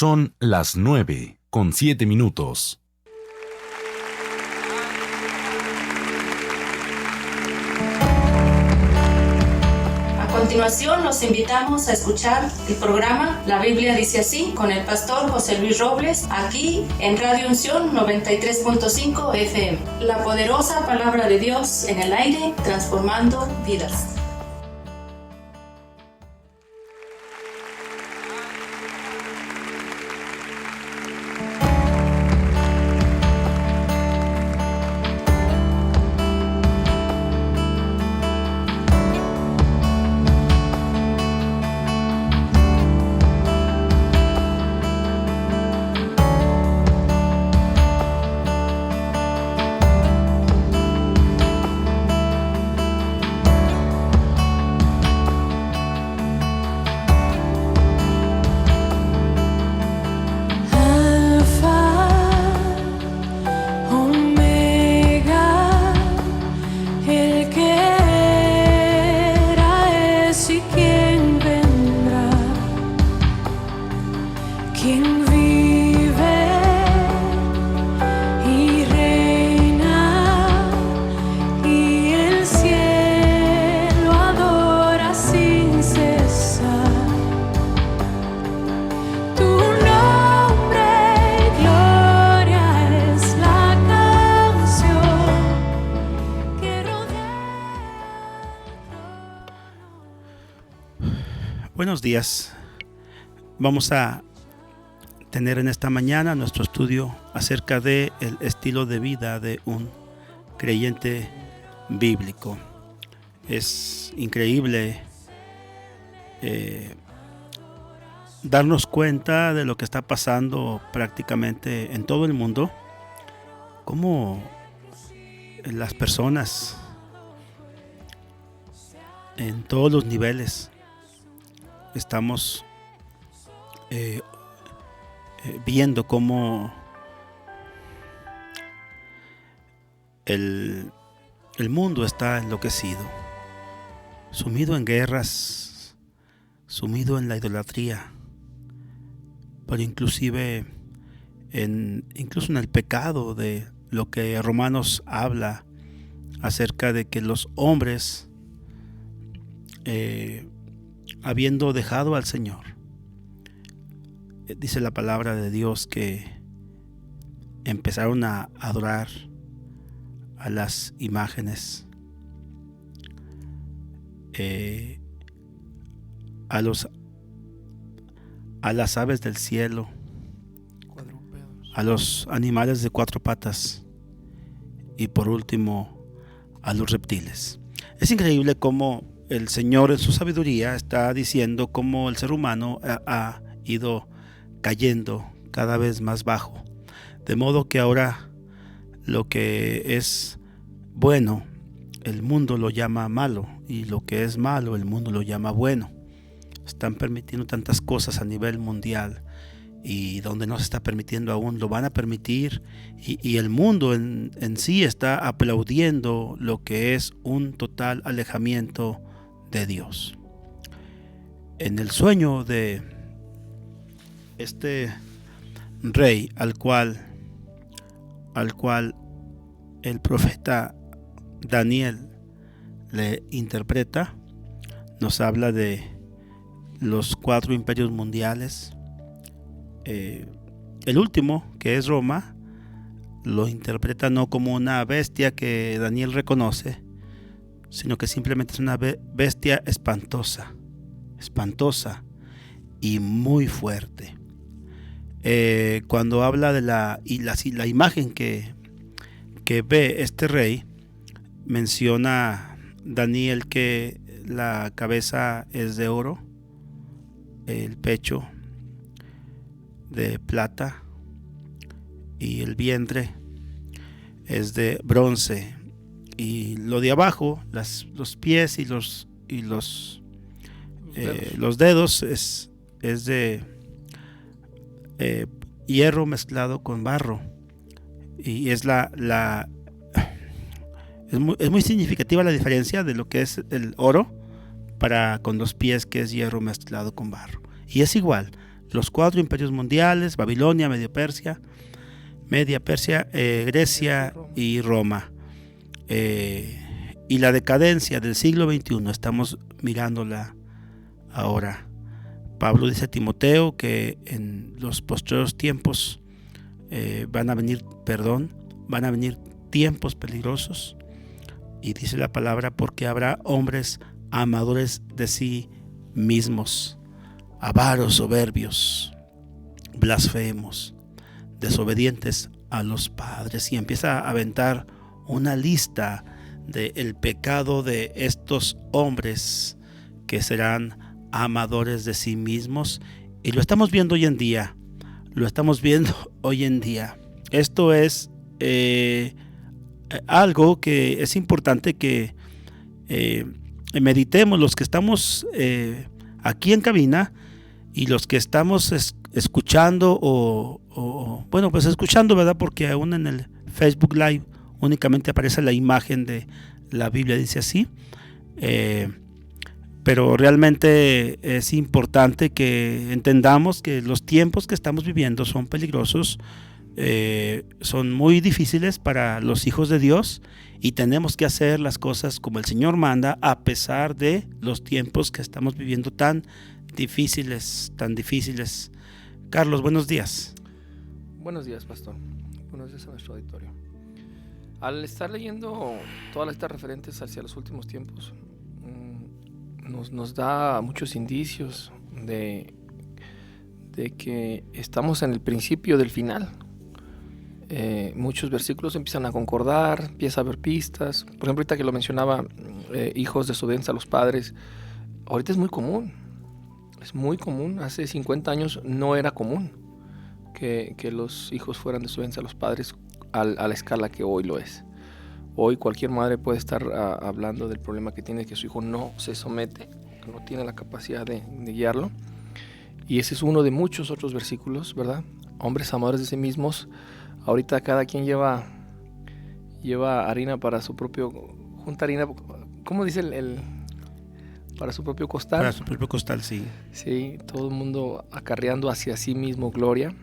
Son las 9:07. A continuación, los invitamos a escuchar el programa La Biblia dice así con el pastor José Luis Robles, aquí en Radio Unción 93.5 FM. La poderosa palabra de Dios en el aire, transformando vidas. Buenos días. Vamos a tener en esta mañana nuestro estudio acerca del estilo de vida de un creyente bíblico. Es increíble darnos cuenta de lo que está pasando prácticamente en todo el mundo, cómo las personas en todos los niveles estamos viendo cómo el mundo está enloquecido, sumido en guerras, sumido en la idolatría, pero inclusive incluso en el pecado, de lo que Romanos habla acerca de que los hombres habiendo dejado al Señor, dice la palabra de Dios que empezaron a adorar a las imágenes, a las aves del cielo, a los animales de cuatro patas y por último a los reptiles. Es increíble cómo el Señor en su sabiduría está diciendo cómo el ser humano ha ido cayendo cada vez más bajo, de modo que ahora lo que es bueno el mundo lo llama malo, y lo que es malo el mundo lo llama bueno. Están permitiendo tantas cosas a nivel mundial, y donde no se está permitiendo aún lo van a permitir, y el mundo en sí está aplaudiendo lo que es un total alejamiento de Dios. En el sueño de este rey al cual el profeta Daniel le interpreta, nos habla de los 4 imperios mundiales. El último, que es Roma, lo interpreta no como una bestia que Daniel reconoce, sino que simplemente es una bestia espantosa y muy fuerte. Cuando habla de la imagen que ve este rey, menciona Daniel que la cabeza es de oro, el pecho de plata y el vientre es de bronce, y lo de abajo, los pies y los dedos es de hierro mezclado con barro, y es es muy significativa la diferencia de lo que es el oro con los pies, que es hierro mezclado con barro. Y es igual, los 4 imperios mundiales: Babilonia, Media Persia, Grecia y Roma. Y la decadencia del siglo XXI estamos mirándola ahora. Pablo dice a Timoteo que en los postreros tiempos van a venir tiempos peligrosos, y dice la palabra: porque habrá hombres amadores de sí mismos, avaros, soberbios, blasfemos, desobedientes a los padres. Y empieza a aventar una lista del pecado de estos hombres que serán amadores de sí mismos, y lo estamos viendo hoy en día. Esto es algo que es importante que meditemos, los que estamos aquí en cabina y los que estamos escuchando escuchando, ¿verdad? Porque aún en el Facebook Live únicamente aparece la imagen de la Biblia dice así, pero realmente es importante que entendamos que los tiempos que estamos viviendo son peligrosos, son muy difíciles para los hijos de Dios, y tenemos que hacer las cosas como el Señor manda, a pesar de los tiempos que estamos viviendo tan difíciles. Carlos, buenos días. Buenos días, pastor. Buenos días a nuestro auditorio. Al estar leyendo todas estas referentes hacia los últimos tiempos, nos da muchos indicios de que estamos en el principio del final. Muchos versículos empiezan a concordar, empieza a haber pistas. Por ejemplo, ahorita que lo mencionaba, hijos desobedientes a los padres, ahorita es muy común. Hace 50 años no era común que los hijos fueran desobedientes a los padres a la escala que hoy lo es. Hoy cualquier madre puede estar hablando del problema que tiene, que su hijo no se somete, que no tiene la capacidad de guiarlo. Y ese es uno de muchos otros versículos, ¿verdad? Hombres amadores de sí mismos. Ahorita cada quien lleva harina para su propio... Junta harina, ¿cómo dice para su propio costal? Para su propio costal, sí. Sí, todo el mundo acarreando hacia sí mismo gloria.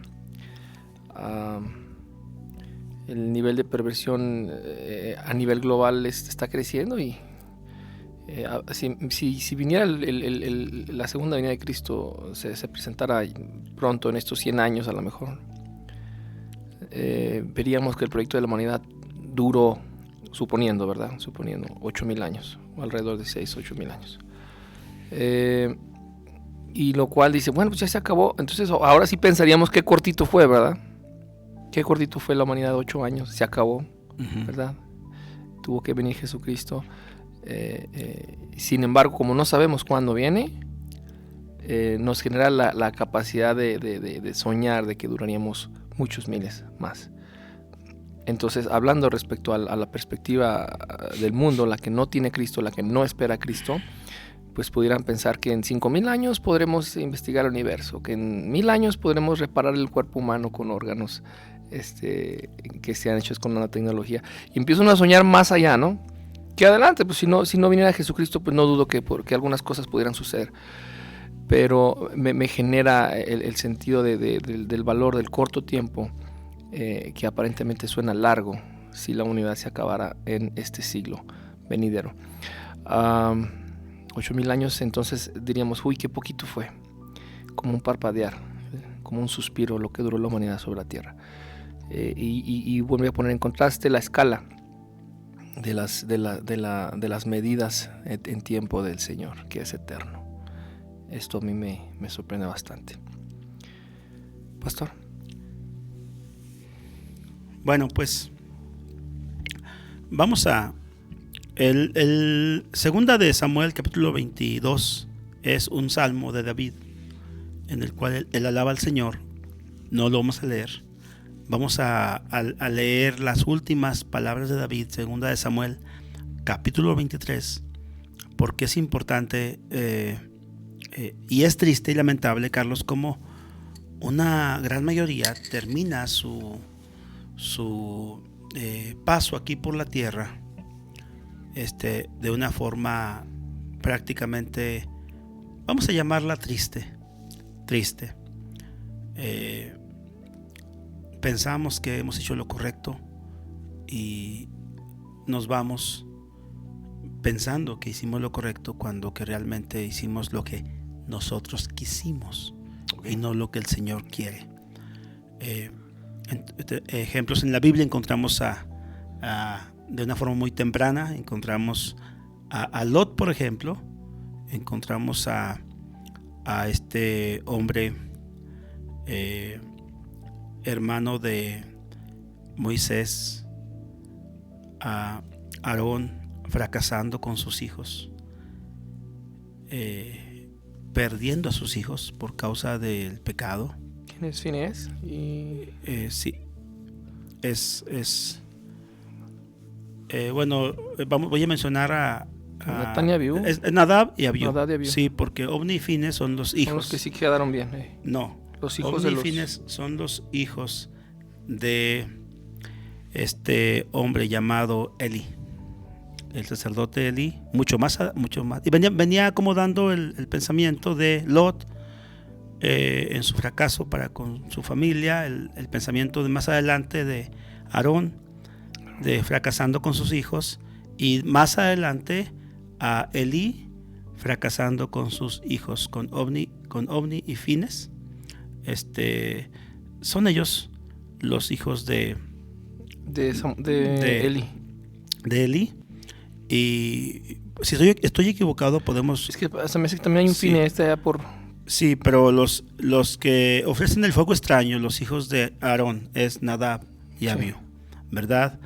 El nivel de perversión a nivel global está creciendo, y si viniera la segunda venida de Cristo, se presentara pronto en estos 100 años a lo mejor, veríamos que el proyecto de la humanidad duró, suponiendo 8,000 años, o alrededor de 8,000 años. Y lo cual dice, bueno, pues ya se acabó. Entonces ahora sí pensaríamos qué cortito fue, ¿verdad? Qué cortito fue la humanidad, 8 años, se acabó, ¿verdad? Tuvo que venir Jesucristo. Sin embargo, como no sabemos cuándo viene, nos genera la capacidad de soñar de que duraríamos muchos miles más. Entonces, hablando respecto a la perspectiva del mundo, la que no tiene Cristo, la que no espera a Cristo, pues pudieran pensar que en 5,000 años podremos investigar el universo, que en 1,000 años podremos reparar el cuerpo humano con órganos que sean hechos con nanotecnología. Y empiezan a soñar más allá, ¿no? Que adelante, pues si no viniera Jesucristo, pues no dudo que algunas cosas pudieran suceder. Pero me genera el sentido del valor del corto tiempo, que aparentemente suena largo si la humanidad se acabara en este siglo venidero. 8,000 años, entonces diríamos, uy, qué poquito fue, como un parpadear, como un suspiro lo que duró la humanidad sobre la tierra. Y voy a poner en contraste la escala de las medidas en tiempo del Señor, que es eterno. Esto a mí me sorprende bastante. Pastor. Bueno, pues vamos a... El segunda de Samuel, capítulo 22, es un salmo de David, en el cual él alaba al Señor. No lo vamos a leer. Vamos a leer las últimas palabras de David, segunda de Samuel, capítulo 23, porque es importante y es triste y lamentable, Carlos, como una gran mayoría termina su paso aquí por la tierra de una forma prácticamente, vamos a llamarla triste. pensamos que hemos hecho lo correcto y nos vamos pensando que hicimos lo correcto cuando que realmente hicimos lo que nosotros quisimos y no lo que el Señor quiere. Ejemplos en la Biblia encontramos de una forma muy temprana, encontramos a Lot, por ejemplo, encontramos a este hombre hermano de Moisés, a Aarón, fracasando con sus hijos, perdiendo a sus hijos por causa del pecado. ¿Quién es Finés? Sí, bueno, voy a mencionar a Natán y Abiú. Nadab y Abiú. Nadab y Abiú. Sí, porque Ofni y Finés son los hijos. Son los que sí quedaron bien. No, los hijos Ofni de los... y Finés son los hijos de este hombre llamado Eli, el sacerdote Eli, mucho más, y venía acomodando el pensamiento de Lot en su fracaso para con su familia, el pensamiento de más adelante de Aarón, de fracasando con sus hijos, y más adelante a Eli fracasando con sus hijos, con Ofni y Finés. Son ellos los hijos de Eli. De Eli. Y si estoy equivocado, podemos... Es que se me hace que también hay un Finés allá por... Sí, pero los que ofrecen el fuego extraño, los hijos de Aarón, es Nadab y Abiú, sí, ¿verdad?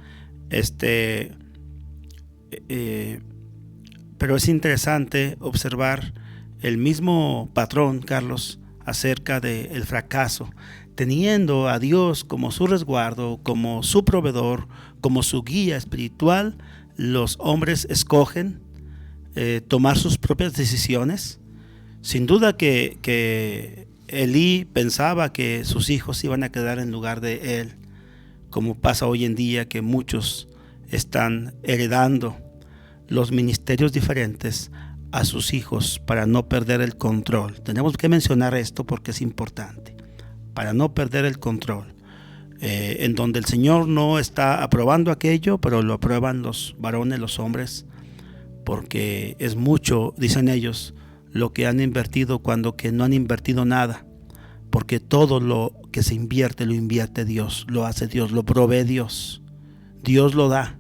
Pero es interesante observar el mismo patrón, Carlos, acerca del fracaso. Teniendo a Dios como su resguardo, como su proveedor, como su guía espiritual, los hombres escogen tomar sus propias decisiones. Sin duda que Elí pensaba que sus hijos iban a quedar en lugar de él, como pasa hoy en día, que muchos están heredando los ministerios diferentes a sus hijos para no perder el control. Tenemos que mencionar esto porque es importante, para no perder el control, en donde el Señor no está aprobando aquello, pero lo aprueban los varones, los hombres, porque es mucho, dicen ellos, lo que han invertido cuando que no han invertido nada, porque todo lo que se invierte lo invierte Dios, lo hace Dios, lo provee Dios, Dios lo da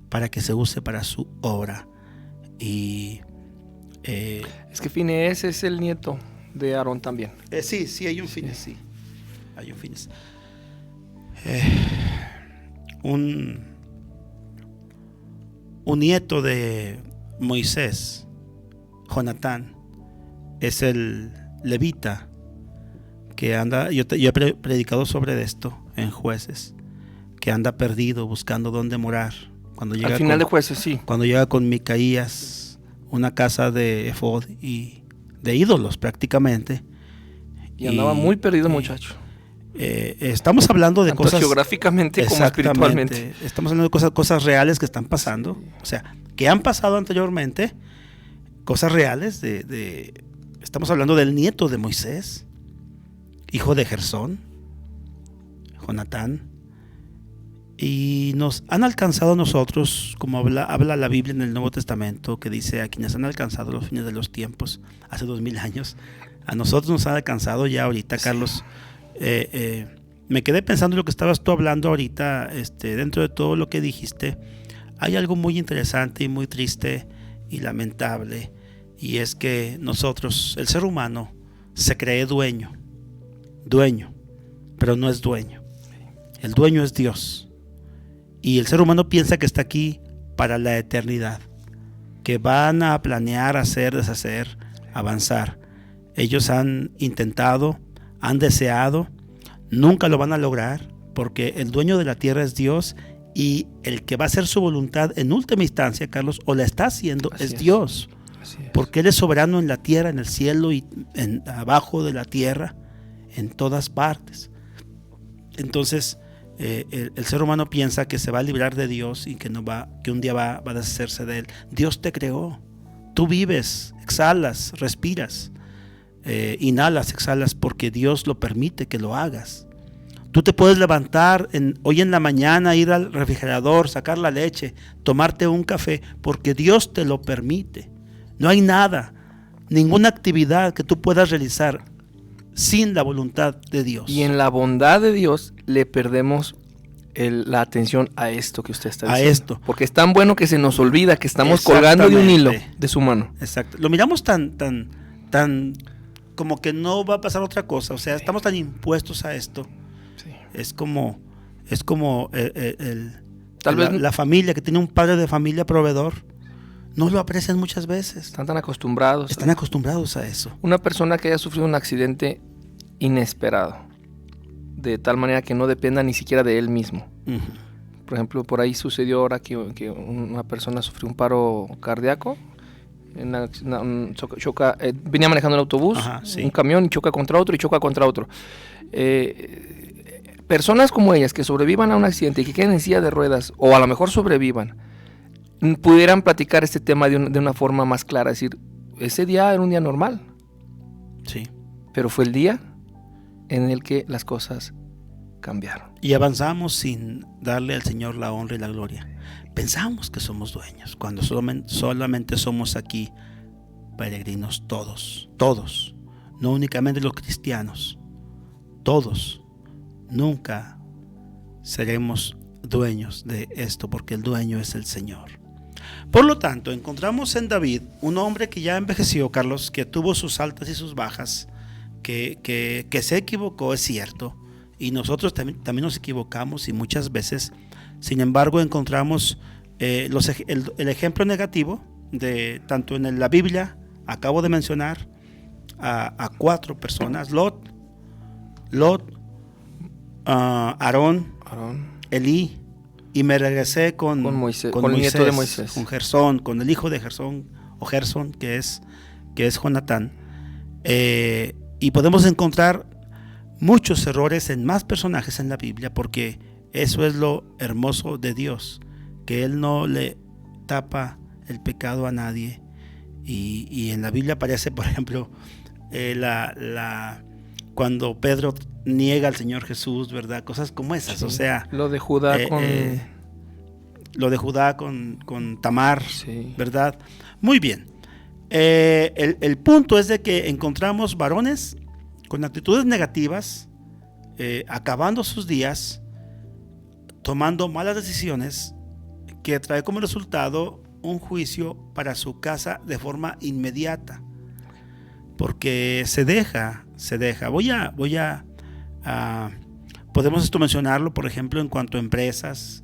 para que se use para su obra. Y es que Finés es el nieto de Aarón también. Sí, hay un Finés, sí, hay un Finés. Un nieto de Moisés, Jonatán, es el levita que anda, yo he predicado sobre esto en Jueces, que anda perdido buscando dónde morar. Cuando llega al final de Jueces, sí. Cuando llega con Micaías, una casa de efod y de ídolos prácticamente. Y andaba muy perdido, muchacho. Estamos hablando de tanto cosas geográficamente como espiritualmente. Estamos hablando de cosas reales que están pasando, o sea, que han pasado anteriormente, cosas reales estamos hablando del nieto de Moisés, hijo de Gersón, Jonatán, y nos han alcanzado a nosotros, como habla la Biblia en el Nuevo Testamento, que dice: a quienes han alcanzado los fines de los tiempos hace 2000 años, a nosotros nos han alcanzado ya ahorita, Carlos. Me quedé pensando en lo que estabas tú hablando ahorita. Dentro de todo lo que dijiste, hay algo muy interesante y muy triste y lamentable, y es que nosotros, el ser humano, se cree dueño, pero no es dueño. El dueño es Dios, y el ser humano piensa que está aquí para la eternidad, que van a planear, hacer, deshacer, avanzar. Ellos han intentado, han deseado, nunca lo van a lograr, porque el dueño de la tierra es Dios, y el que va a hacer su voluntad en última instancia, Carlos, o la está haciendo, es Dios. Así es. Porque Él es soberano en la tierra, en el cielo y abajo de la tierra, en todas partes. Entonces el ser humano piensa que se va a librar de Dios y que un día va a deshacerse de Él. Dios te creó, tú vives, exhalas, respiras. inhalas, exhalas, porque Dios lo permite que lo hagas. Tú te puedes levantar hoy en la mañana, ir al refrigerador, sacar la leche, tomarte un café, porque Dios te lo permite. No hay nada, ninguna actividad que tú puedas realizar sin la voluntad de Dios. Y en la bondad de Dios le perdemos la atención a esto que usted está diciendo. A esto. Porque es tan bueno que se nos olvida que estamos colgando de un hilo de su mano. Exacto. Lo miramos tan como que no va a pasar otra cosa. O sea, estamos tan impuestos a esto. Sí. Es como la familia que tiene un padre de familia proveedor. No lo aprecian muchas veces. Están tan acostumbrados. Están acostumbrados a eso. Una persona que haya sufrido un accidente inesperado, de tal manera que no dependa ni siquiera de él mismo. Uh-huh. Por ejemplo, por ahí sucedió ahora que una persona sufrió un paro cardíaco. Venía manejando el autobús, sí, un camión, y choca contra otro. Personas como ellas que sobrevivan a un accidente y que queden en silla de ruedas, o a lo mejor sobrevivan, pudieran platicar este tema de una forma más clara. Es decir, ese día era un día normal. Sí. Pero fue el día en el que las cosas cambiaron. Y avanzamos sin darle al Señor la honra y la gloria. Pensamos que somos dueños, cuando solamente somos aquí peregrinos todos, no únicamente los cristianos, todos. Nunca seremos dueños de esto, porque el dueño es el Señor. Por lo tanto, encontramos en David un hombre que ya envejeció, Carlos, que tuvo sus altas y sus bajas, que se equivocó, es cierto, y nosotros también nos equivocamos, y muchas veces. Sin embargo, encontramos el ejemplo negativo de tanto en la Biblia. Acabo de mencionar a 4 personas: Lot, Aarón, Elí, y me regresé con Moisés, con el Moisés, nieto de Moisés, con Gersón, con el hijo de Gersón, o Gersón, que es Jonatán. Y podemos encontrar muchos errores en más personajes en la Biblia, porque eso es lo hermoso de Dios, que Él no le tapa el pecado a nadie. Y en la Biblia aparece, por ejemplo, cuando Pedro niega al Señor Jesús, ¿verdad? Cosas como esas. Sí. O sea, lo de Judá con Tamar, sí, ¿verdad? Muy bien. El punto es de que encontramos varones con actitudes negativas, acabando sus días, tomando malas decisiones, que trae como resultado un juicio para su casa de forma inmediata, porque se deja. Podemos esto mencionarlo, por ejemplo, en cuanto a empresas,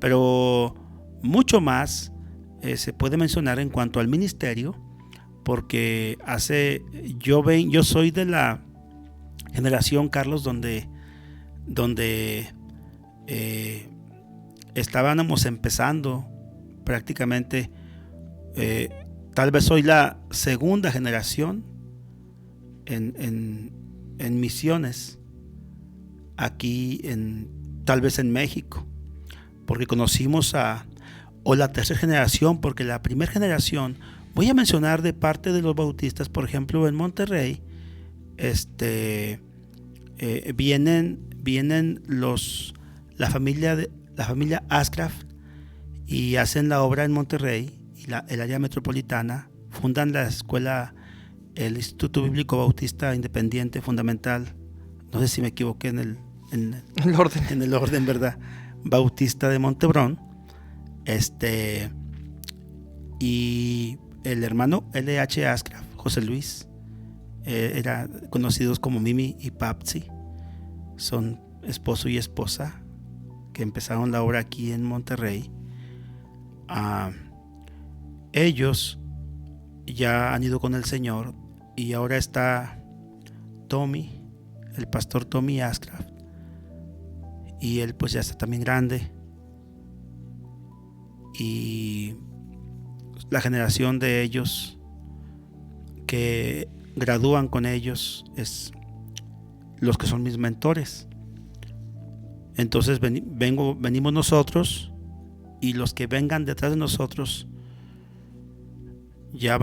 pero mucho más se puede mencionar en cuanto al ministerio, porque yo soy de la generación, Carlos, donde estábamos empezando prácticamente. Tal vez soy la segunda generación en misiones aquí, tal vez en México, porque conocimos o la tercera generación, porque la primera generación, voy a mencionar de parte de los bautistas, por ejemplo, en Monterrey, vienen la familia Ascraft, y hacen la obra en Monterrey y el área metropolitana, fundan la escuela, el Instituto Bíblico Bautista Independiente Fundamental, no sé si me equivoqué en el orden, ¿verdad? Bautista de Montebrón, y el hermano L.H. Ascraft, José Luis, eran conocidos como Mimi y Papsi, son esposo y esposa, que empezaron la obra aquí en Monterrey. Ellos ya han ido con el Señor, y ahora está Tommy, el pastor Tommy Ascraft, y él pues ya está también grande, y la generación de ellos que gradúan con ellos es los que son mis mentores. Entonces venimos nosotros, y los que vengan detrás de nosotros, ya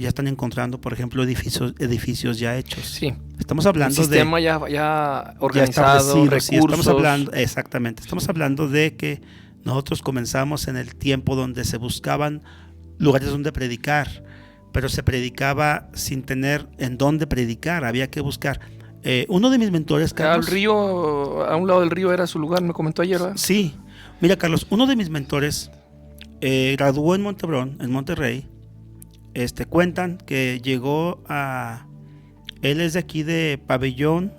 están encontrando, por ejemplo, edificios ya hechos. Sí. Estamos hablando el sistema ya organizado, recursos. Sí, estamos hablando de que nosotros comenzamos en el tiempo donde se buscaban lugares donde predicar, pero se predicaba sin tener en dónde predicar, había que buscar. Uno de mis mentores, Carlos... A un lado del río era su lugar, me comentó ayer, ¿verdad? Sí. Mira, Carlos, uno de mis mentores graduó en Montebrón, en Monterrey. Cuentan que llegó a... Él es de aquí de Pabellón,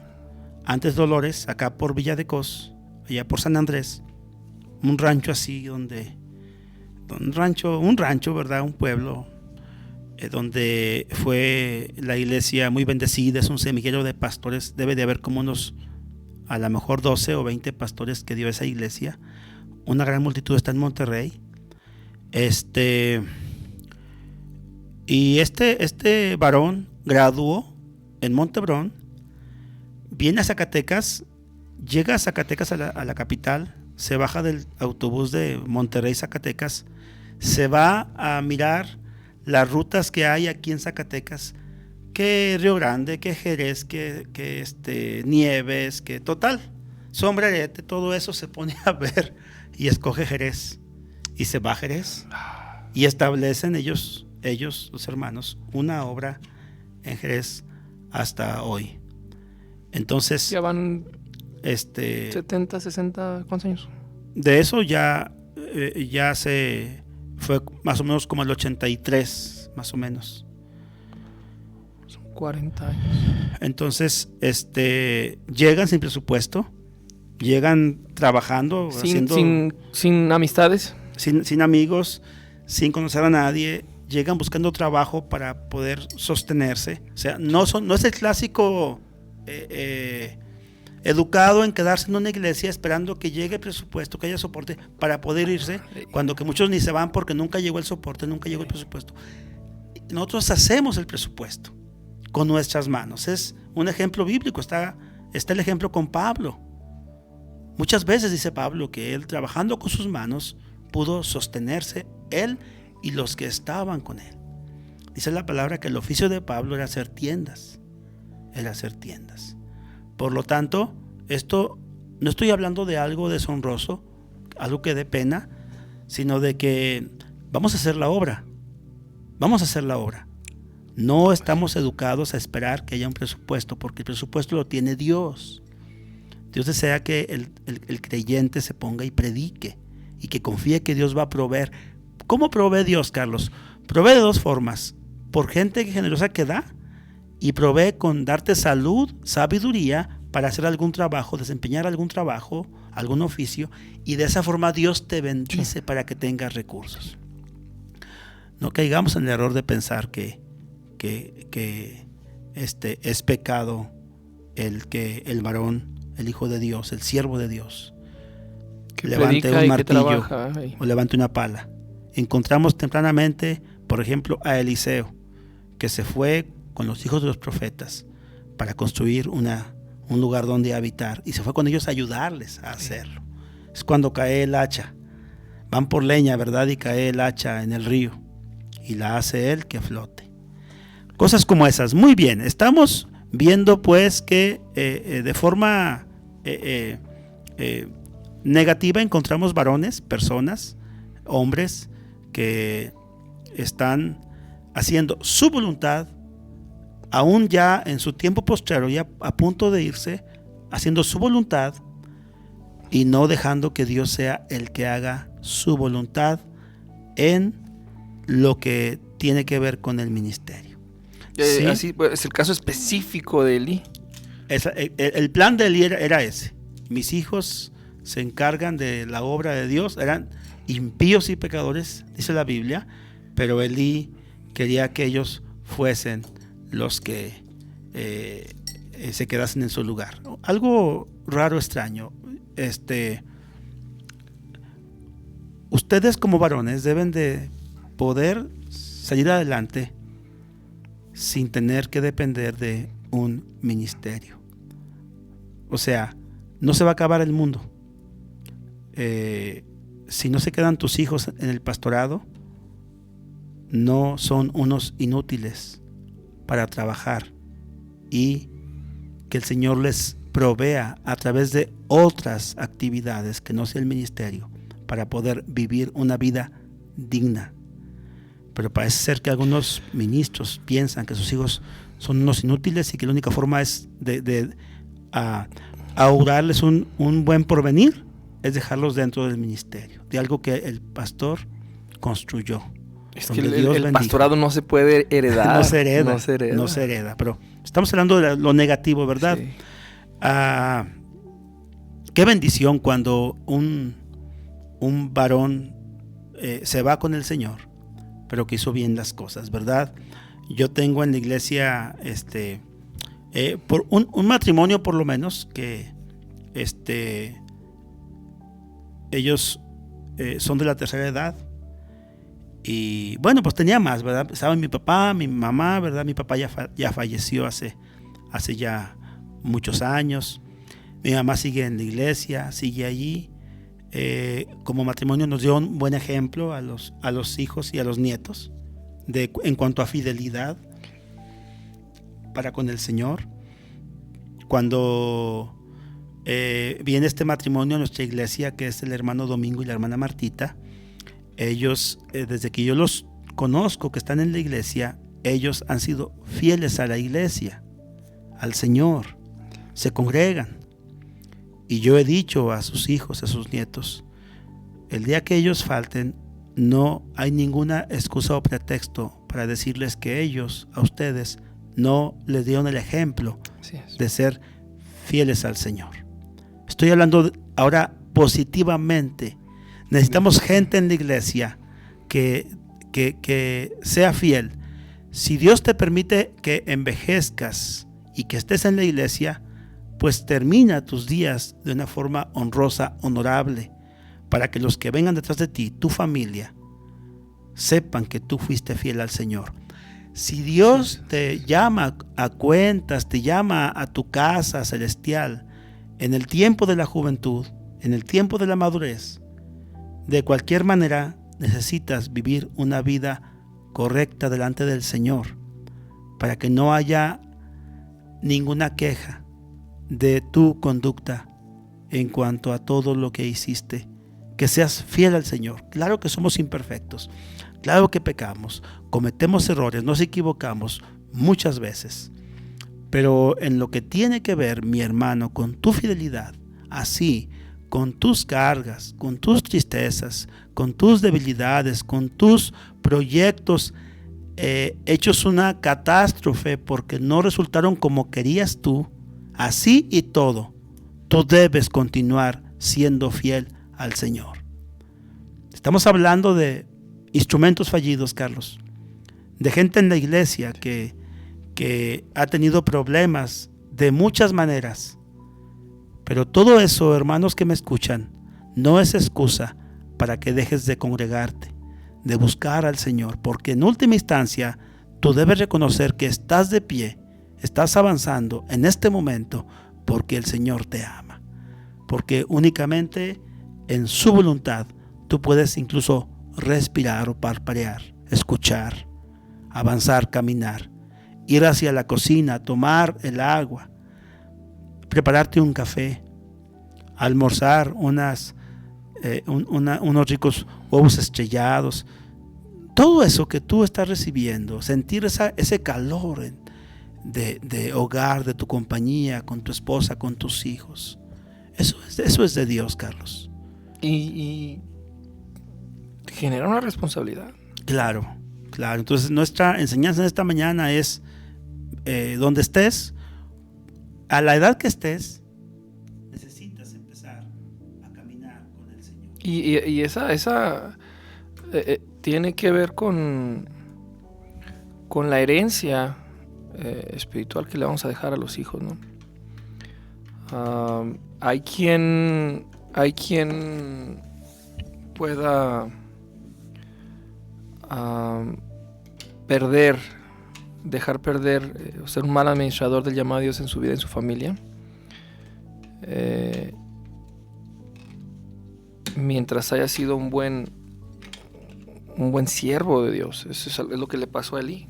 antes Dolores, acá por Villa de Cos, allá por San Andrés. Un rancho así un rancho, ¿verdad? Un pueblo donde fue la iglesia muy bendecida, es un semillero de pastores, debe de haber como unos, a lo mejor 12 o 20 pastores que dio esa iglesia. Una gran multitud está en Monterrey. Y este varón graduó en Montebrón, viene a Zacatecas, llega a Zacatecas a la capital, se baja del autobús de Monterrey, Zacatecas, se va a mirar las rutas que hay aquí en Zacatecas, que Río Grande, que Jerez, que Nieves, que total, Sombrerete, todo eso se pone a ver y escoge Jerez y se va a Jerez y establecen ellos, los hermanos, una obra en Jerez hasta hoy. Entonces ya van 70, 60, ¿cuántos años? De eso ya se fue más o menos como el 83, más o menos. Son 40 años. Entonces, llegan sin presupuesto, llegan trabajando, sin amistades, sin amigos, sin conocer a nadie, llegan buscando trabajo para poder sostenerse. O sea, no es el clásico educado en quedarse en una iglesia esperando que llegue el presupuesto, que haya soporte para poder irse, cuando que muchos ni se van porque nunca llegó el soporte, nunca llegó el presupuesto. Nosotros hacemos el presupuesto con nuestras manos. Es un ejemplo bíblico, está el ejemplo con Pablo. Muchas veces dice Pablo que él, trabajando con sus manos, pudo sostenerse él y los que estaban con él. Dice la palabra que el oficio de Pablo era hacer tiendas. Por lo tanto, esto no estoy hablando de algo deshonroso, algo que dé pena, sino de que vamos a hacer la obra. No estamos educados a esperar que haya un presupuesto, porque el presupuesto lo tiene Dios. Dios desea que el creyente se ponga y predique y que confíe que Dios va a proveer. ¿Cómo provee Dios, Carlos? Provee de dos formas: por gente generosa que da, y provee con darte salud, sabiduría para hacer algún trabajo, desempeñar algún trabajo, algún oficio, y de esa forma Dios te bendice para que tengas recursos. No caigamos en el error de pensar que es pecado el varón, el hijo de Dios, el siervo de Dios, que levante un martillo o levante una pala. Encontramos tempranamente, por ejemplo, a Eliseo, que se fue con los hijos de los profetas para construir un lugar donde habitar, y se fue con ellos a ayudarles a hacerlo. Es cuando cae el hacha, van por leña, ¿verdad? Y cae el hacha en el río y la hace él que flote. Cosas como esas. Muy bien, estamos viendo pues que de forma negativa encontramos varones, personas, hombres que están haciendo su voluntad, aún ya en su tiempo postrero, ya a punto de irse, haciendo su voluntad y no dejando que Dios sea el que haga su voluntad en lo que tiene que ver con el ministerio. ¿Sí? Así es el caso específico de Elí. El plan de Elí era ese: mis hijos se encargan de la obra de Dios. Eran impíos y pecadores, dice la Biblia, pero Elí quería que ellos fuesen los que se quedasen en su lugar. Algo raro, extraño. Ustedes como varones deben de poder salir adelante sin tener que depender de un ministerio. O sea, no se va a acabar el mundo. Si no se quedan tus hijos en el pastorado, no son unos inútiles para trabajar y que el Señor les provea a través de otras actividades que no sea el ministerio para poder vivir una vida digna. Pero parece ser que algunos ministros piensan que sus hijos son unos inútiles y que la única forma es de augurarles un buen porvenir es dejarlos dentro del ministerio, de algo que el pastor construyó. Es que el pastorado no se puede heredar. No se hereda. Pero estamos hablando de lo negativo, ¿verdad? Sí. Qué bendición cuando un varón se va con el Señor, pero que hizo bien las cosas, ¿verdad? Yo tengo en la iglesia por un matrimonio por lo menos que ellos son de la tercera edad. Y bueno, pues tenía más, ¿verdad? Estaba mi papá, mi mamá, ¿verdad? Mi papá ya falleció hace ya muchos años. Mi mamá sigue en la iglesia, sigue allí. Como matrimonio nos dio un buen ejemplo a los hijos y a los nietos en cuanto a fidelidad para con el Señor. Cuando viene este matrimonio a nuestra iglesia, que es el hermano Domingo y la hermana Martita, ellos, desde que yo los conozco que están en la iglesia, ellos han sido fieles a la iglesia, al Señor, se congregan. Y yo he dicho a sus hijos, a sus nietos, el día que ellos falten, no hay ninguna excusa o pretexto para decirles que ellos, a ustedes, no les dieron el ejemplo de ser fieles al Señor. Estoy hablando ahora positivamente. Necesitamos gente en la iglesia que sea fiel. Si Dios te permite que envejezcas y que estés en la iglesia, pues termina tus días de una forma honrosa, honorable, para que los que vengan detrás de ti, tu familia, sepan que tú fuiste fiel al Señor. Si Dios te llama a cuentas, te llama a tu casa celestial, en el tiempo de la juventud, en el tiempo de la madurez, de cualquier manera necesitas vivir una vida correcta delante del Señor para que no haya ninguna queja de tu conducta en cuanto a todo lo que hiciste. Que seas fiel al Señor. Claro que somos imperfectos, claro que pecamos, cometemos errores, nos equivocamos muchas veces, pero en lo que tiene que ver, mi hermano, con tu fidelidad, así con tus cargas, con tus tristezas, con tus debilidades, con tus proyectos hechos una catástrofe porque no resultaron como querías tú, así y todo, tú debes continuar siendo fiel al Señor. Estamos hablando de instrumentos fallidos, Carlos, de gente en la iglesia que ha tenido problemas de muchas maneras. Pero todo eso, hermanos que me escuchan, no es excusa para que dejes de congregarte, de buscar al Señor, porque en última instancia tú debes reconocer que estás de pie, estás avanzando en este momento porque el Señor te ama, porque únicamente en su voluntad tú puedes incluso respirar o parpadear, escuchar, avanzar, caminar, ir hacia la cocina, tomar el agua, prepararte un café, almorzar unos ricos huevos estrellados, todo eso que tú estás recibiendo, sentir ese calor de hogar, de tu compañía, con tu esposa, con tus hijos, eso es de Dios, Carlos. Y genera una responsabilidad. Claro. Entonces nuestra enseñanza en esta mañana es donde estés, a la edad que estés, necesitas empezar a caminar con el Señor. Y esa tiene que ver con la herencia espiritual que le vamos a dejar a los hijos, ¿no? Hay quien pueda dejar perder, ser un mal administrador del llamado de Dios en su vida, en su familia, mientras haya sido un buen un buen siervo de Dios. Eso es lo que le pasó a Elí.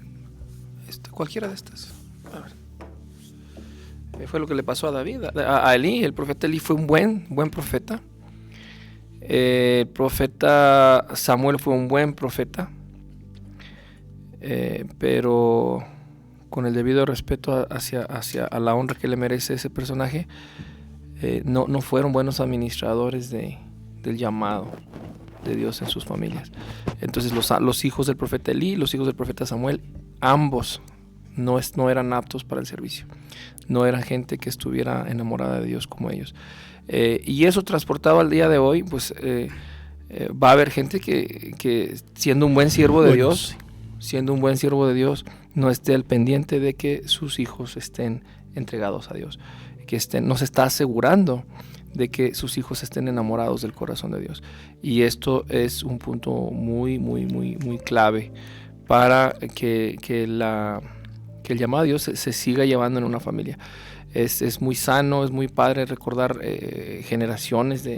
Cualquiera de estas. A ver. Fue lo que le pasó a David, a Elí. El profeta Elí fue un buen profeta. El profeta Samuel fue un buen profeta. Pero con el debido respeto hacia a la honra que le merece ese personaje, no fueron buenos administradores del llamado de Dios en sus familias. Entonces los hijos del profeta Elí, los hijos del profeta Samuel, ambos no eran aptos para el servicio. No eran gente que estuviera enamorada de Dios como ellos. Y eso transportado al día de hoy, pues va a haber gente que siendo un buen siervo de Dios, no esté al pendiente de que sus hijos estén entregados a Dios, no se está asegurando de que sus hijos estén enamorados del corazón de Dios. Y esto es un punto muy, muy, muy, muy clave para que el llamado a Dios se siga llevando en una familia. Es muy sano, es muy padre recordar generaciones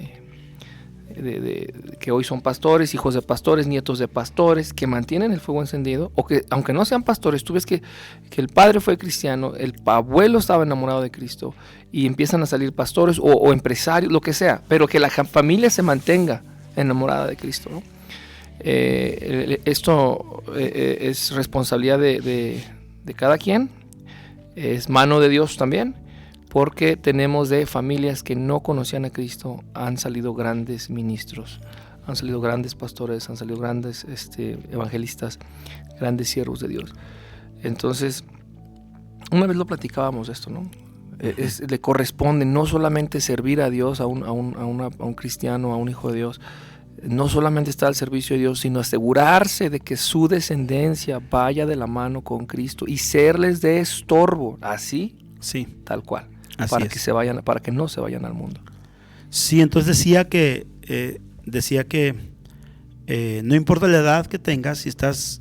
que hoy son pastores, hijos de pastores, nietos de pastores, que mantienen el fuego encendido, o que aunque no sean pastores, tú ves que el padre fue cristiano, el abuelo estaba enamorado de Cristo, y empiezan a salir pastores o empresarios, lo que sea, pero que la familia se mantenga enamorada de Cristo, ¿no? Esto es responsabilidad de cada quien, es mano de Dios también, porque tenemos de familias que no conocían a Cristo, han salido grandes ministros, han salido grandes pastores, han salido grandes evangelistas, grandes siervos de Dios. Entonces, una vez lo platicábamos esto, ¿no? Le corresponde no solamente servir a Dios, a un cristiano, a un hijo de Dios, no solamente estar al servicio de Dios, sino asegurarse de que su descendencia vaya de la mano con Cristo y serles de estorbo, así, sí, tal cual, así para es. para que no se vayan al mundo. Sí, entonces decía que no importa la edad que tengas, si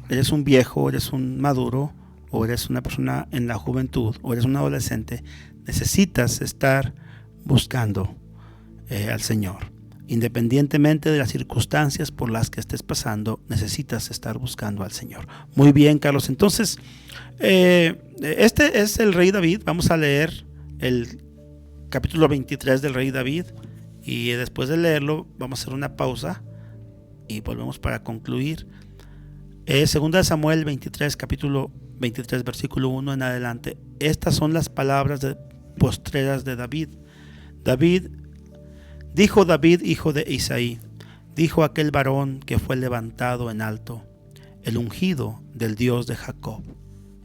eres un viejo, eres un maduro, o eres una persona en la juventud, o eres un adolescente, necesitas estar buscando al Señor. Independientemente de las circunstancias por las que estés pasando, necesitas estar buscando al Señor. Muy bien, Carlos. Entonces, este es el rey David. Vamos a leer el capítulo 23 del rey David, y después de leerlo vamos a hacer una pausa y volvemos para concluir. Segunda de Samuel 23, capítulo 23, versículo 1 en adelante. Estas son las palabras postreras de David. Dijo David, hijo de Isaí, dijo aquel varón que fue levantado en alto, el ungido del Dios de Jacob,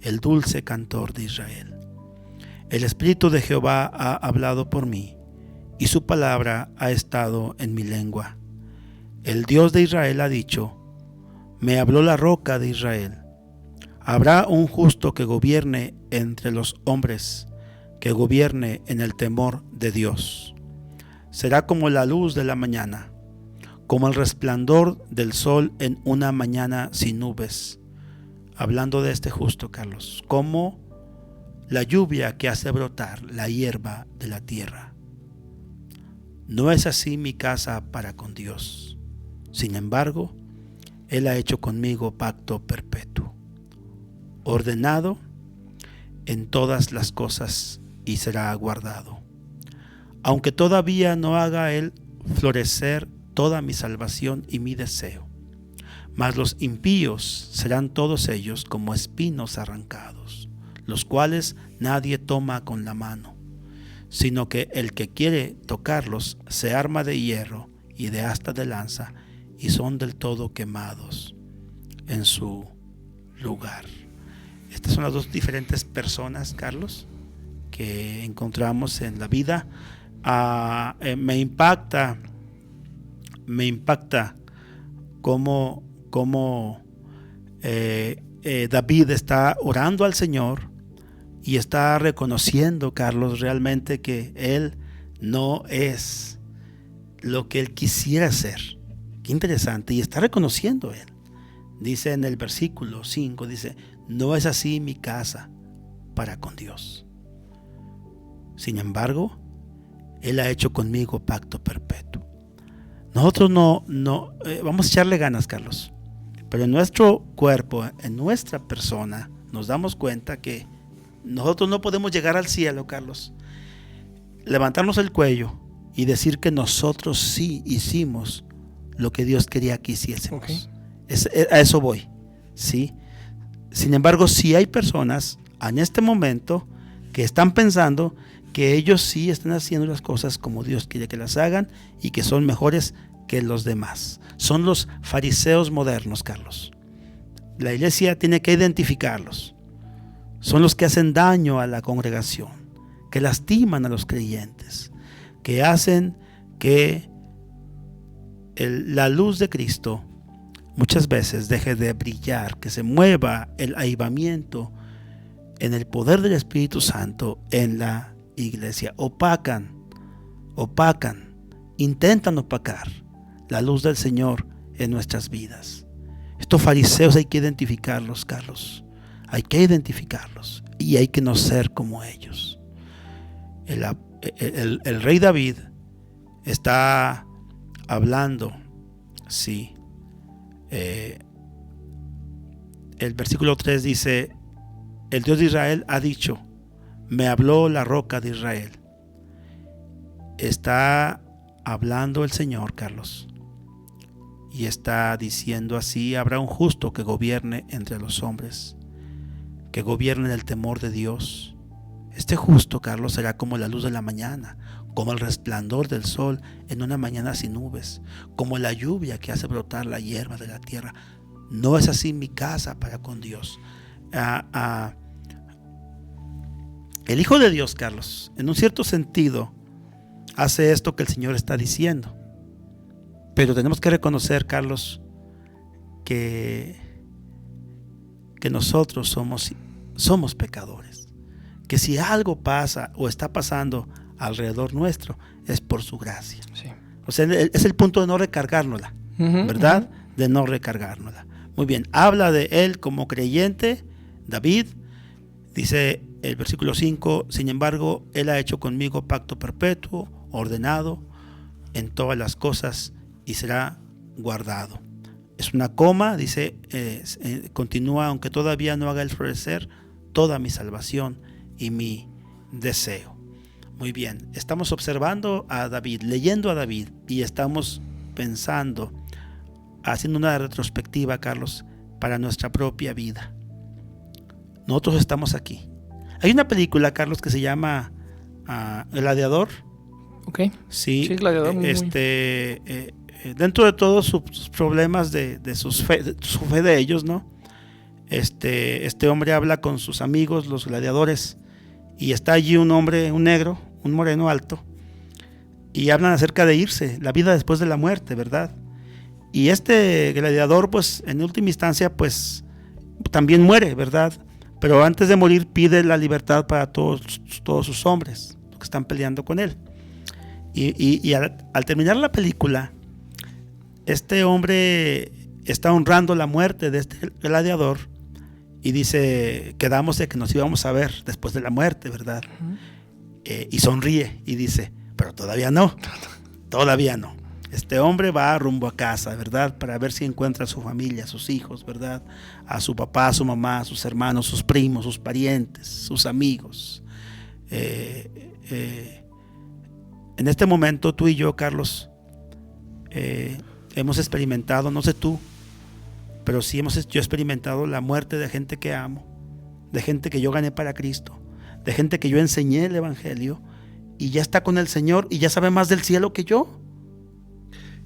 el dulce cantor de Israel. El Espíritu de Jehová ha hablado por mí, y su palabra ha estado en mi lengua. El Dios de Israel ha dicho, me habló la roca de Israel. Habrá un justo que gobierne entre los hombres, que gobierne en el temor de Dios. Será como la luz de la mañana, como el resplandor del sol en una mañana sin nubes. Hablando de este justo, Carlos, como la lluvia que hace brotar la hierba de la tierra. No es así mi casa para con Dios. Sin embargo, Él ha hecho conmigo pacto perpetuo, ordenado en todas las cosas y será guardado. Aunque todavía no haga Él florecer toda mi salvación y mi deseo, mas los impíos serán todos ellos como espinos arrancados, los cuales nadie toma con la mano, sino que el que quiere tocarlos se arma de hierro y de asta de lanza, y son del todo quemados en su lugar. Estas son las dos diferentes personas, Carlos, que encontramos en la vida. Me impacta cómo David está orando al Señor y está reconociendo, Carlos, realmente que él no es lo que él quisiera ser. Qué interesante. Y está reconociendo él. Dice en el versículo 5, dice, no es así mi casa para con Dios. Sin embargo, Él ha hecho conmigo pacto perpetuo. Nosotros no vamos a echarle ganas, Carlos, Pero en nuestro cuerpo, en nuestra persona, nos damos cuenta que nosotros no podemos llegar al cielo, Carlos, levantarnos el cuello y decir que nosotros sí hicimos lo que Dios quería que hiciésemos. Okay. A eso voy, ¿sí? Sin embargo, sí hay personas en este momento que están pensando que ellos sí están haciendo las cosas como Dios quiere que las hagan y que son mejores que los demás. Son los fariseos modernos, Carlos. La iglesia tiene que identificarlos. Son los que hacen daño a la congregación, que lastiman a los creyentes, que hacen que la luz de Cristo muchas veces deje de brillar, que se mueva el avivamiento en el poder del Espíritu Santo en la iglesia. Opacan, intentan opacar la luz del Señor en nuestras vidas. Estos fariseos hay que identificarlos, Carlos. Hay que identificarlos y hay que no ser como ellos. El rey David está hablando, sí. El versículo 3 dice: el Dios de Israel ha dicho, me habló la roca de Israel. Está hablando el Señor, Carlos, y está diciendo así: habrá un justo que gobierne entre los hombres, que gobierne en el temor de Dios. Este justo, Carlos, será como la luz de la mañana, como el resplandor del sol en una mañana sin nubes, como la lluvia que hace brotar la hierba de la tierra. No es así mi casa para con Dios. El Hijo de Dios, Carlos, en un cierto sentido, hace esto que el Señor está diciendo. Pero tenemos que reconocer, Carlos, que nosotros somos pecadores. Que si algo pasa o está pasando alrededor nuestro, es por su gracia. Sí. O sea, es el punto de no recargárnosla, ¿verdad? De no recargárnosla. Muy bien, habla de él como creyente, David. Dice el versículo 5: sin embargo, él ha hecho conmigo pacto perpetuo, ordenado en todas las cosas, y será guardado. Es una coma, dice, continúa: aunque todavía no haga el florecer toda mi salvación y mi deseo. Muy bien, estamos observando a David, leyendo a David, y estamos pensando, haciendo una retrospectiva, Carlos, para nuestra propia vida. Nosotros estamos aquí. Hay una película, Carlos, que se llama Gladiador. Ok. Sí, Gladiador. Dentro de todos sus problemas de su fe de ellos, ¿no? Este hombre habla con sus amigos, los gladiadores, y está allí un hombre, un negro, un moreno alto, y hablan acerca de irse, la vida después de la muerte, ¿verdad? Y este gladiador, pues, en última instancia, pues, también muere, ¿verdad? Pero antes de morir pide la libertad para todos sus hombres que están peleando con él. Y al terminar la película, este hombre está honrando la muerte de este gladiador y dice: quedamos de que nos íbamos a ver después de la muerte, ¿verdad? Y sonríe y dice: pero todavía no. Este hombre va rumbo a casa, ¿verdad? Para ver si encuentra a su familia, a sus hijos, ¿verdad? A su papá, a su mamá, a sus hermanos, sus primos, sus parientes, sus amigos. En este momento tú y yo, Carlos, hemos experimentado, no sé tú, pero sí yo he experimentado la muerte de gente que amo, de gente que yo gané para Cristo, de gente que yo enseñé el Evangelio y ya está con el Señor y ya sabe más del cielo que yo.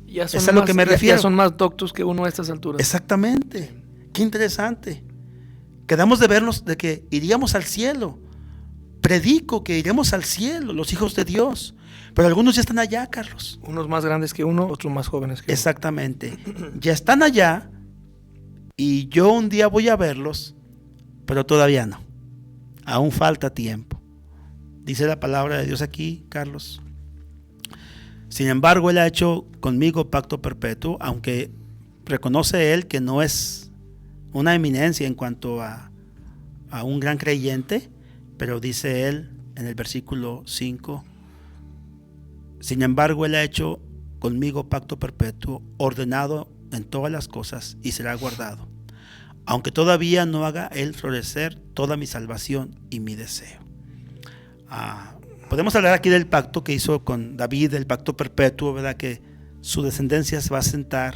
Ya son es a lo que me refiero. Ya son más doctos que uno a estas alturas. Exactamente. Qué interesante. Quedamos de vernos de que iríamos al cielo. Predico que iremos al cielo, los hijos de Dios. Pero algunos ya están allá, Carlos. Unos más grandes que uno, otros más jóvenes que uno. Exactamente. Ya están allá y yo un día voy a verlos, pero todavía no. Aún falta tiempo. Dice la palabra de Dios aquí, Carlos. Sin embargo, él ha hecho conmigo pacto perpetuo, aunque reconoce él que no es una eminencia en cuanto a un gran creyente, pero dice él en el versículo 5: sin embargo, él ha hecho conmigo pacto perpetuo, ordenado en todas las cosas y será guardado, aunque todavía no haga él florecer toda mi salvación y mi deseo. Podemos hablar aquí del pacto que hizo con David, el pacto perpetuo, ¿verdad? Que su descendencia se va a sentar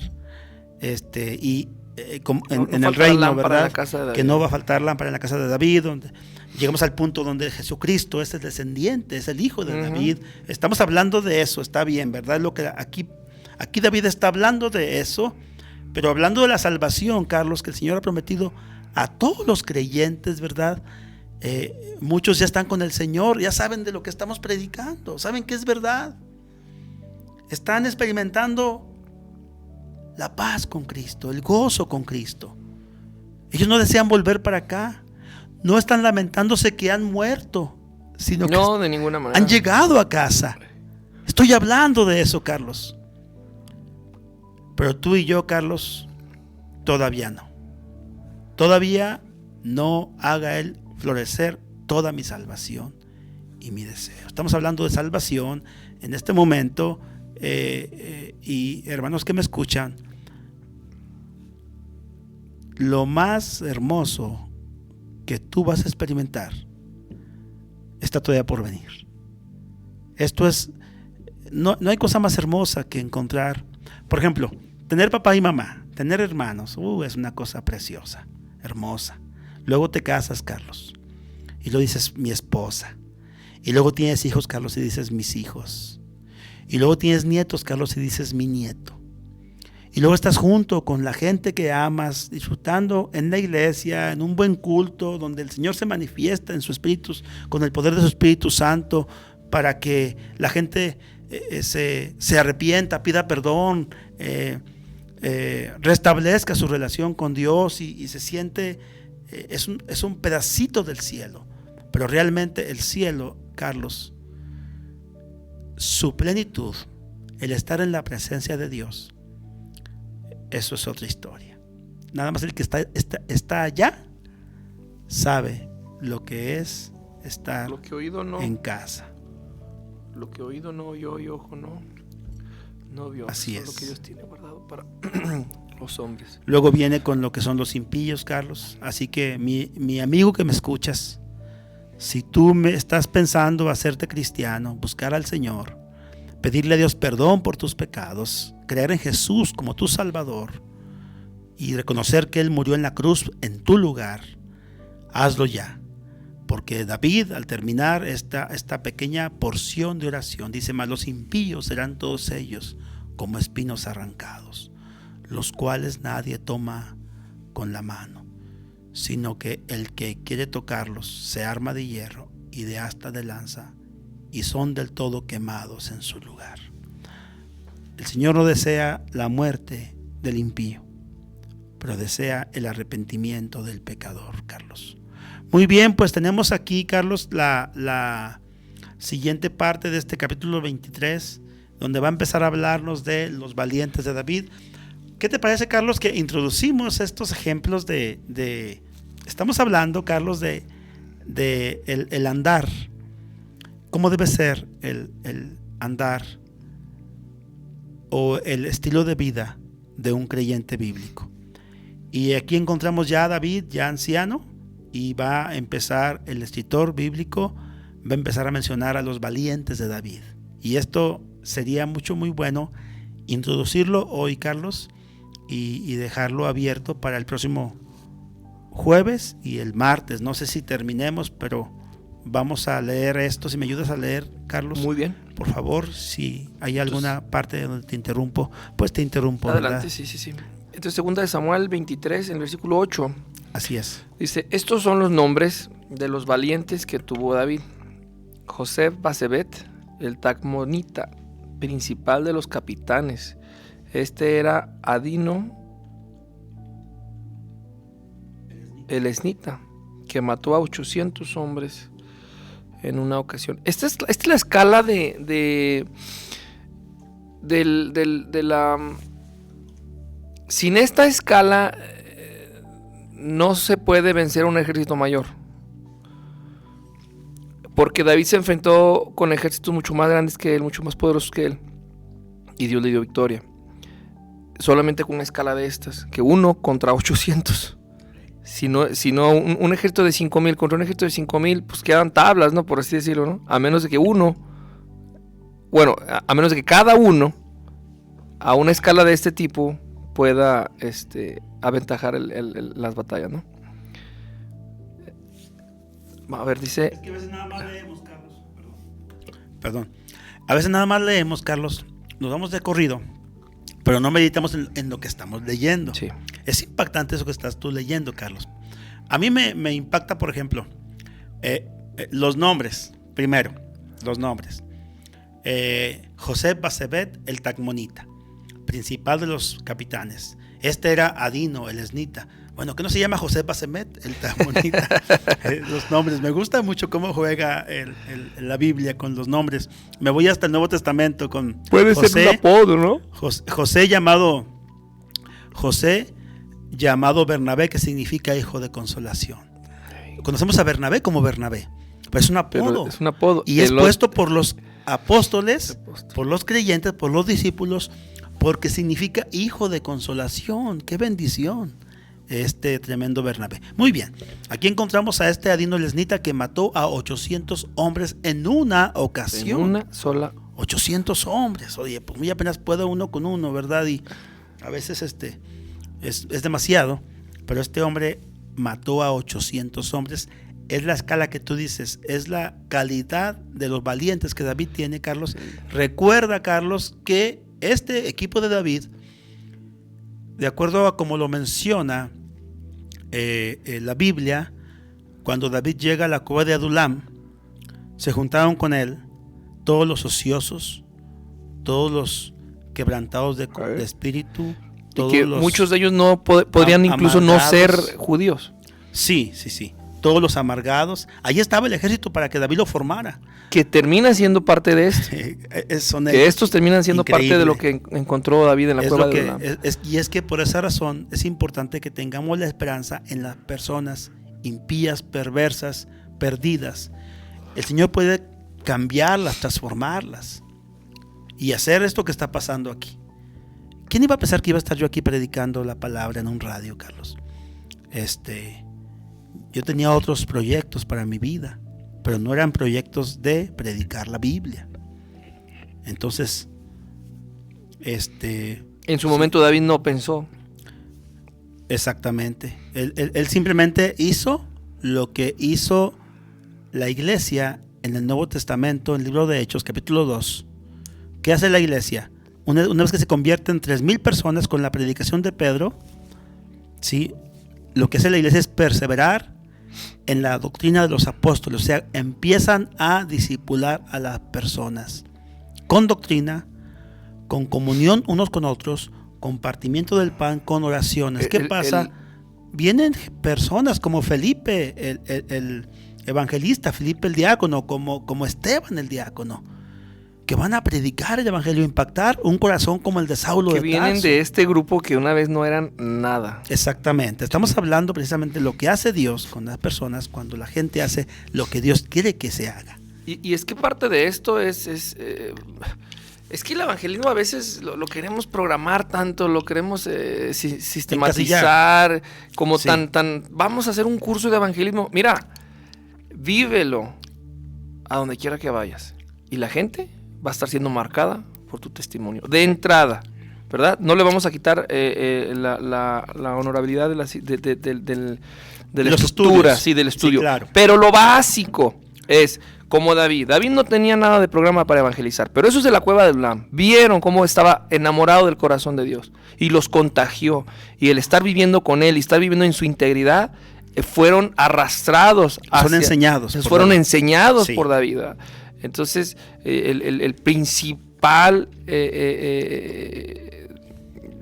en el reino, ¿verdad? Que no va a faltar lámpara en la casa de David, donde llegamos al punto donde Jesucristo es el descendiente, es el hijo de David. Estamos hablando de eso, está bien, ¿verdad? Es lo que aquí David está hablando de eso, pero hablando de la salvación, Carlos, que el Señor ha prometido a todos los creyentes, ¿verdad? Muchos ya están con el Señor, ya saben de lo que estamos predicando, saben que es verdad. Están experimentando la paz con Cristo, el gozo con Cristo. Ellos no desean volver para acá. No están lamentándose que han muerto, sino que de ninguna manera han llegado a casa. Estoy hablando de eso, Carlos. Pero tú y yo, Carlos, todavía no. Todavía no haga Él florecer toda mi salvación y mi deseo. Estamos hablando de salvación en este momento. Y hermanos que me escuchan, lo más hermoso que tú vas a experimentar está todavía por venir. Esto es, no hay cosa más hermosa que encontrar, por ejemplo, tener papá y mamá, tener hermanos, es una cosa preciosa, hermosa. Luego te casas, Carlos, y lo dices mi esposa, y luego tienes hijos, Carlos, y dices mis hijos. Y luego tienes nietos, Carlos, y dices mi nieto. Y luego estás junto con la gente que amas, disfrutando en la iglesia, en un buen culto, donde el Señor se manifiesta en su Espíritu, con el poder de su Espíritu Santo, para que la gente se arrepienta, pida perdón, restablezca su relación con Dios y se siente, es un pedacito del cielo. Pero realmente el cielo, Carlos, su plenitud, el estar en la presencia de Dios, eso es otra historia. Nada más el que está allá sabe lo que es estar lo que oído no, en casa. Lo que oído no oyó y ojo no vio. Así es. Lo que Dios tiene guardado para los hombres. Luego viene con lo que son los impíos, Carlos. Así que mi amigo que me escuchas, si tú me estás pensando hacerte cristiano, buscar al Señor, pedirle a Dios perdón por tus pecados, creer en Jesús como tu Salvador y reconocer que Él murió en la cruz en tu lugar, hazlo ya. Porque David, al terminar esta pequeña porción de oración, dice: mas los impíos serán todos ellos como espinos arrancados, los cuales nadie toma con la mano, sino que el que quiere tocarlos se arma de hierro y de asta de lanza, y son del todo quemados en su lugar. El Señor no desea la muerte del impío, pero desea el arrepentimiento del pecador, Carlos. Muy bien, pues tenemos aquí, Carlos, la siguiente parte de este capítulo 23, donde va a empezar a hablarnos de los valientes de David. ¿Qué te parece, Carlos, que introducimos estos ejemplos de estamos hablando, Carlos, de el andar? ¿Cómo debe ser el andar o el estilo de vida de un creyente bíblico? Y aquí encontramos ya a David, ya anciano, y va a empezar el escritor bíblico, va a empezar a mencionar a los valientes de David. Y esto sería muy bueno introducirlo hoy, Carlos, y dejarlo abierto para el próximo jueves y el martes. No sé si terminemos, pero vamos a leer esto. Si me ayudas a leer, Carlos. Muy bien. Por favor, si hay alguna parte donde te interrumpo, pues te interrumpo. Adelante, ¿verdad? sí. Entonces, 2 de Samuel 23, en el versículo 8. Así es. Dice: estos son los nombres de los valientes que tuvo David: José Basebet, el tacmonita, principal de los capitanes. Este era Adino, el esnita, que mató a 800 hombres en una ocasión. Esta es la escala de la... Sin esta escala no se puede vencer a un ejército mayor, porque David se enfrentó con ejércitos mucho más grandes que él, mucho más poderosos que él, y Dios le dio victoria. solamente con una escala de estas, que 1 contra 800. Si no un ejército de 5,000 contra un ejército de 5,000, pues quedan tablas, ¿no? Por así decirlo, ¿no? A menos de que a menos de que cada uno, a una escala de este tipo, pueda aventajar las batallas, ¿no? A ver, dice... Es que a veces nada más leemos, Carlos. Perdón. A veces nada más leemos, Carlos, nos vamos de corrido, pero no meditamos en lo que estamos leyendo. Sí. Es impactante eso que estás tú leyendo, Carlos. A mí me impacta, por ejemplo, los nombres. Primero, los nombres. José Basebet, el Tacmonita, principal de los capitanes. Este era Adino, el esnita. Bueno, ¿qué no se llama José Basebet, el Tacmonita? Los nombres. Me gusta mucho cómo juega la Biblia con los nombres. Me voy hasta el Nuevo Testamento con Puede José, ser un apodo, ¿no? José llamado Bernabé, que significa hijo de consolación. Conocemos a Bernabé como Bernabé, pero es un apodo. Pero es un apodo. Y es puesto por los apóstoles, por los creyentes, por los discípulos, porque significa hijo de consolación. ¡Qué bendición! Este tremendo Bernabé. Muy bien, aquí encontramos a este Adino el esnita que mató a 800 hombres en una ocasión. En una sola. 800 hombres. Oye, pues muy apenas puede uno con uno, ¿verdad? Y a veces es demasiado, pero este hombre mató a 800 hombres. Es la escala que tú dices, es la calidad de los valientes que David tiene, Carlos. Recuerda, Carlos, que este equipo de David, de acuerdo a como lo menciona la Biblia, cuando David llega a la cueva de Adulam, se juntaron con él todos los ociosos, todos los quebrantados de espíritu, todos que los muchos de ellos no podrían incluso amargados. no ser judíos. Sí. Todos los amargados. Ahí estaba el ejército para que David lo formara. Que termina siendo parte de esto. Que estos terminan siendo increíble. parte de lo que encontró David en la cueva de Adulam. Y es que por esa razón es importante que tengamos la esperanza en las personas impías, perversas, perdidas. El Señor puede cambiarlas, transformarlas y hacer esto que está pasando aquí. ¿Quién iba a pensar que iba a estar yo aquí predicando la palabra en un radio, Carlos? Yo tenía otros proyectos para mi vida, pero no eran proyectos de predicar la Biblia. Entonces, en su momento David no pensó. Exactamente. Él simplemente hizo lo que hizo la iglesia en el Nuevo Testamento, en el libro de Hechos, capítulo 2. ¿Qué hace la iglesia? Una vez que se convierten 3,000 personas con la predicación de Pedro, ¿sí? Lo que hace la iglesia es perseverar en la doctrina de los apóstoles. O sea, empiezan a discipular a las personas con doctrina, con comunión unos con otros, compartimiento del pan, con oraciones. ¿Qué pasa? Vienen personas como Felipe, el evangelista, Felipe el diácono, como Esteban el diácono, que van a predicar el evangelio, impactar un corazón como el de Saulo de Tarso. Que vienen de este grupo que una vez no eran nada. Exactamente. Estamos hablando precisamente de lo que hace Dios con las personas cuando la gente hace lo que Dios quiere que se haga. Y es que parte de esto es que el evangelismo a veces lo queremos programar tanto, lo queremos sistematizar, como sí. Vamos a hacer un curso de evangelismo. Mira, vívelo a donde quiera que vayas. Y la gente va a estar siendo marcada por tu testimonio. De entrada, ¿verdad? No le vamos a quitar la honorabilidad de la estructura, sí, del estudio. Sí, claro. Pero lo básico es, como David. David no tenía nada de programa para evangelizar, pero esos de la cueva de Adulam vieron cómo estaba enamorado del corazón de Dios y los contagió. Y el estar viviendo con él y estar viviendo en su integridad, fueron arrastrados. Fueron enseñados sí. por David, ¿verdad? Entonces, el principal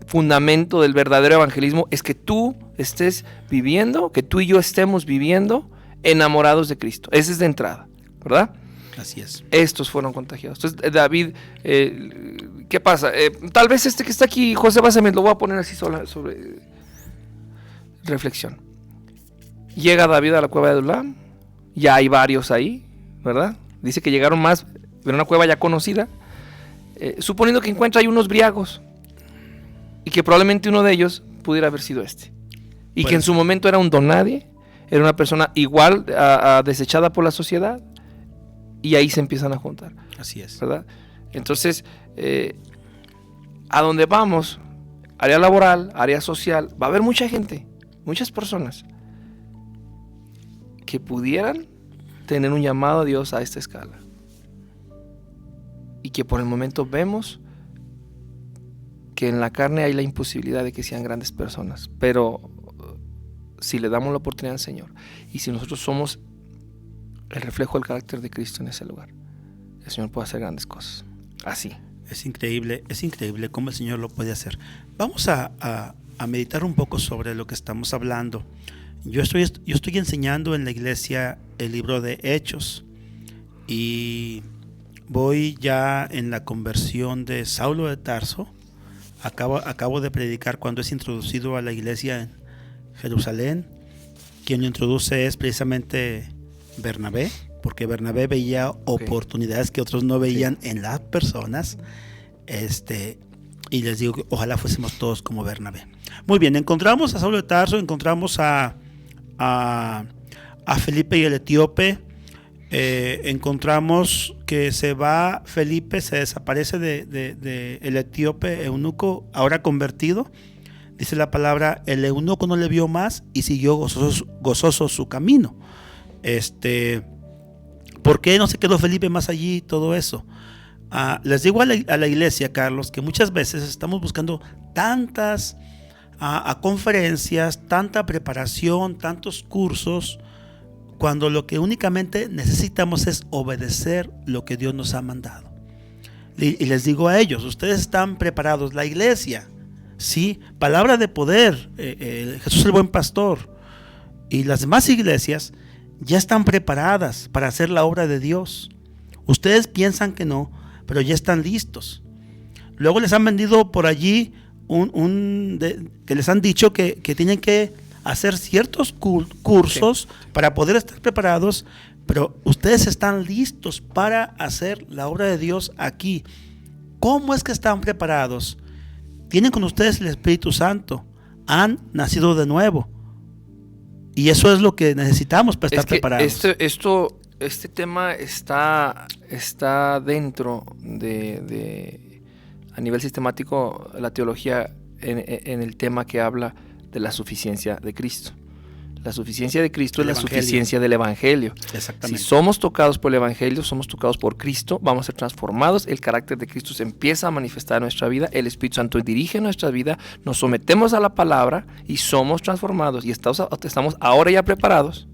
fundamento del verdadero evangelismo es que tú estés viviendo, que tú y yo estemos viviendo enamorados de Cristo. Ese es de entrada, ¿verdad? Así es. Estos fueron contagiados. Entonces, David, ¿qué pasa? Tal vez este que está aquí, José Basebet, lo voy a poner así sobre reflexión. Llega David a la cueva de Adulam, ya hay varios ahí, ¿verdad? Dice que llegaron más, pero una cueva ya conocida, suponiendo que encuentra ahí unos briagos. Y que probablemente uno de ellos pudiera haber sido este. Y que en su momento era un don nadie, era una persona igual desechada por la sociedad, y ahí se empiezan a juntar. Así es. ¿Verdad? Entonces, a donde vamos, área laboral, área social, va a haber mucha gente, muchas personas que pudieran tener un llamado a Dios a esta escala. Y que por el momento vemos que en la carne hay la imposibilidad de que sean grandes personas. Pero si le damos la oportunidad al Señor, y si nosotros somos el reflejo del carácter de Cristo en ese lugar, el Señor puede hacer grandes cosas. Así. Es increíble cómo el Señor lo puede hacer. Vamos a meditar un poco sobre lo que estamos hablando. Yo estoy enseñando en la iglesia el libro de Hechos, y voy ya en la conversión de Saulo de Tarso. Acabo de predicar cuando es introducido a la iglesia en Jerusalén. Quien lo introduce es precisamente Bernabé, porque Bernabé veía oportunidades que otros no veían en las personas. Y les digo que ojalá fuésemos todos como Bernabé. Muy bien, encontramos a Saulo de Tarso, encontramos a Felipe y el etíope. Encontramos que se va Felipe, se desaparece de el etíope eunuco, ahora convertido. Dice la palabra, el eunuco no le vio más y siguió gozoso su camino. ¿Por qué no se quedó Felipe más allí y todo eso? Les digo a la iglesia, Carlos, que muchas veces estamos buscando tantas conferencias, tanta preparación, tantos cursos, cuando lo que únicamente necesitamos es obedecer lo que Dios nos ha mandado. Y les digo a ellos, ustedes están preparados, la iglesia, ¿sí? Palabra de poder, Jesús el buen pastor, y las demás iglesias ya están preparadas para hacer la obra de Dios. Ustedes piensan que no, pero ya están listos. Luego les han vendido por allí que les han dicho que tienen que hacer ciertos cursos para poder estar preparados, pero ustedes están listos para hacer la obra de Dios aquí. ¿Cómo es que están preparados? Tienen con ustedes el Espíritu Santo, han nacido de nuevo, y eso es lo que necesitamos para estar preparados. Este tema está dentro de a nivel sistemático la teología en el tema que habla de la suficiencia de Cristo. La suficiencia de Cristo es la suficiencia del Evangelio. Exactamente. Si somos tocados por el Evangelio, somos tocados por Cristo, vamos a ser transformados, el carácter de Cristo se empieza a manifestar en nuestra vida, el Espíritu Santo dirige nuestra vida, nos sometemos a la palabra y somos transformados, y estamos ahora ya preparados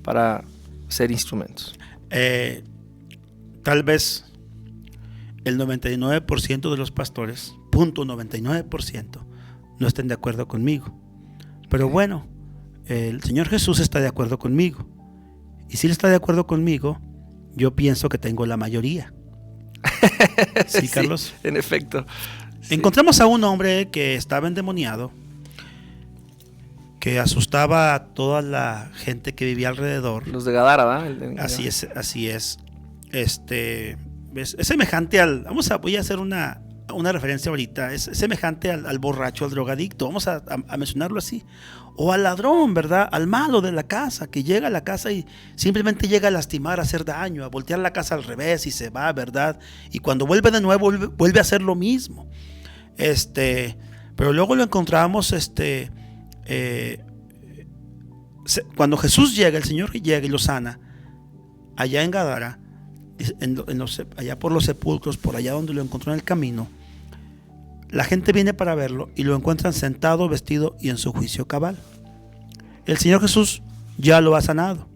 para ser instrumentos. Tal vez el 99% de los pastores, 99%, no estén de acuerdo conmigo, pero bueno, el Señor Jesús está de acuerdo conmigo, y si Él está de acuerdo conmigo, yo pienso que tengo la mayoría. ¿Sí, Carlos? Sí, en efecto. Sí. Encontramos a un hombre que estaba endemoniado, que asustaba a toda la gente que vivía alrededor. Los de Gadara, ¿verdad? Así es. Es semejante al... Voy a hacer una referencia ahorita. Es semejante al borracho, al drogadicto. Vamos a mencionarlo así. O al ladrón, ¿verdad? Al malo de la casa, que llega a la casa y simplemente llega a lastimar, a hacer daño, a voltear la casa al revés y se va, ¿verdad? Y cuando vuelve de nuevo, vuelve a hacer lo mismo. Pero luego lo encontramos, cuando Jesús llega, el Señor llega y lo sana, allá en Gadara, allá por los sepulcros, por allá donde lo encontró en el camino, la gente viene para verlo y lo encuentran sentado, vestido y en su juicio cabal. El Señor Jesús ya lo ha sanado.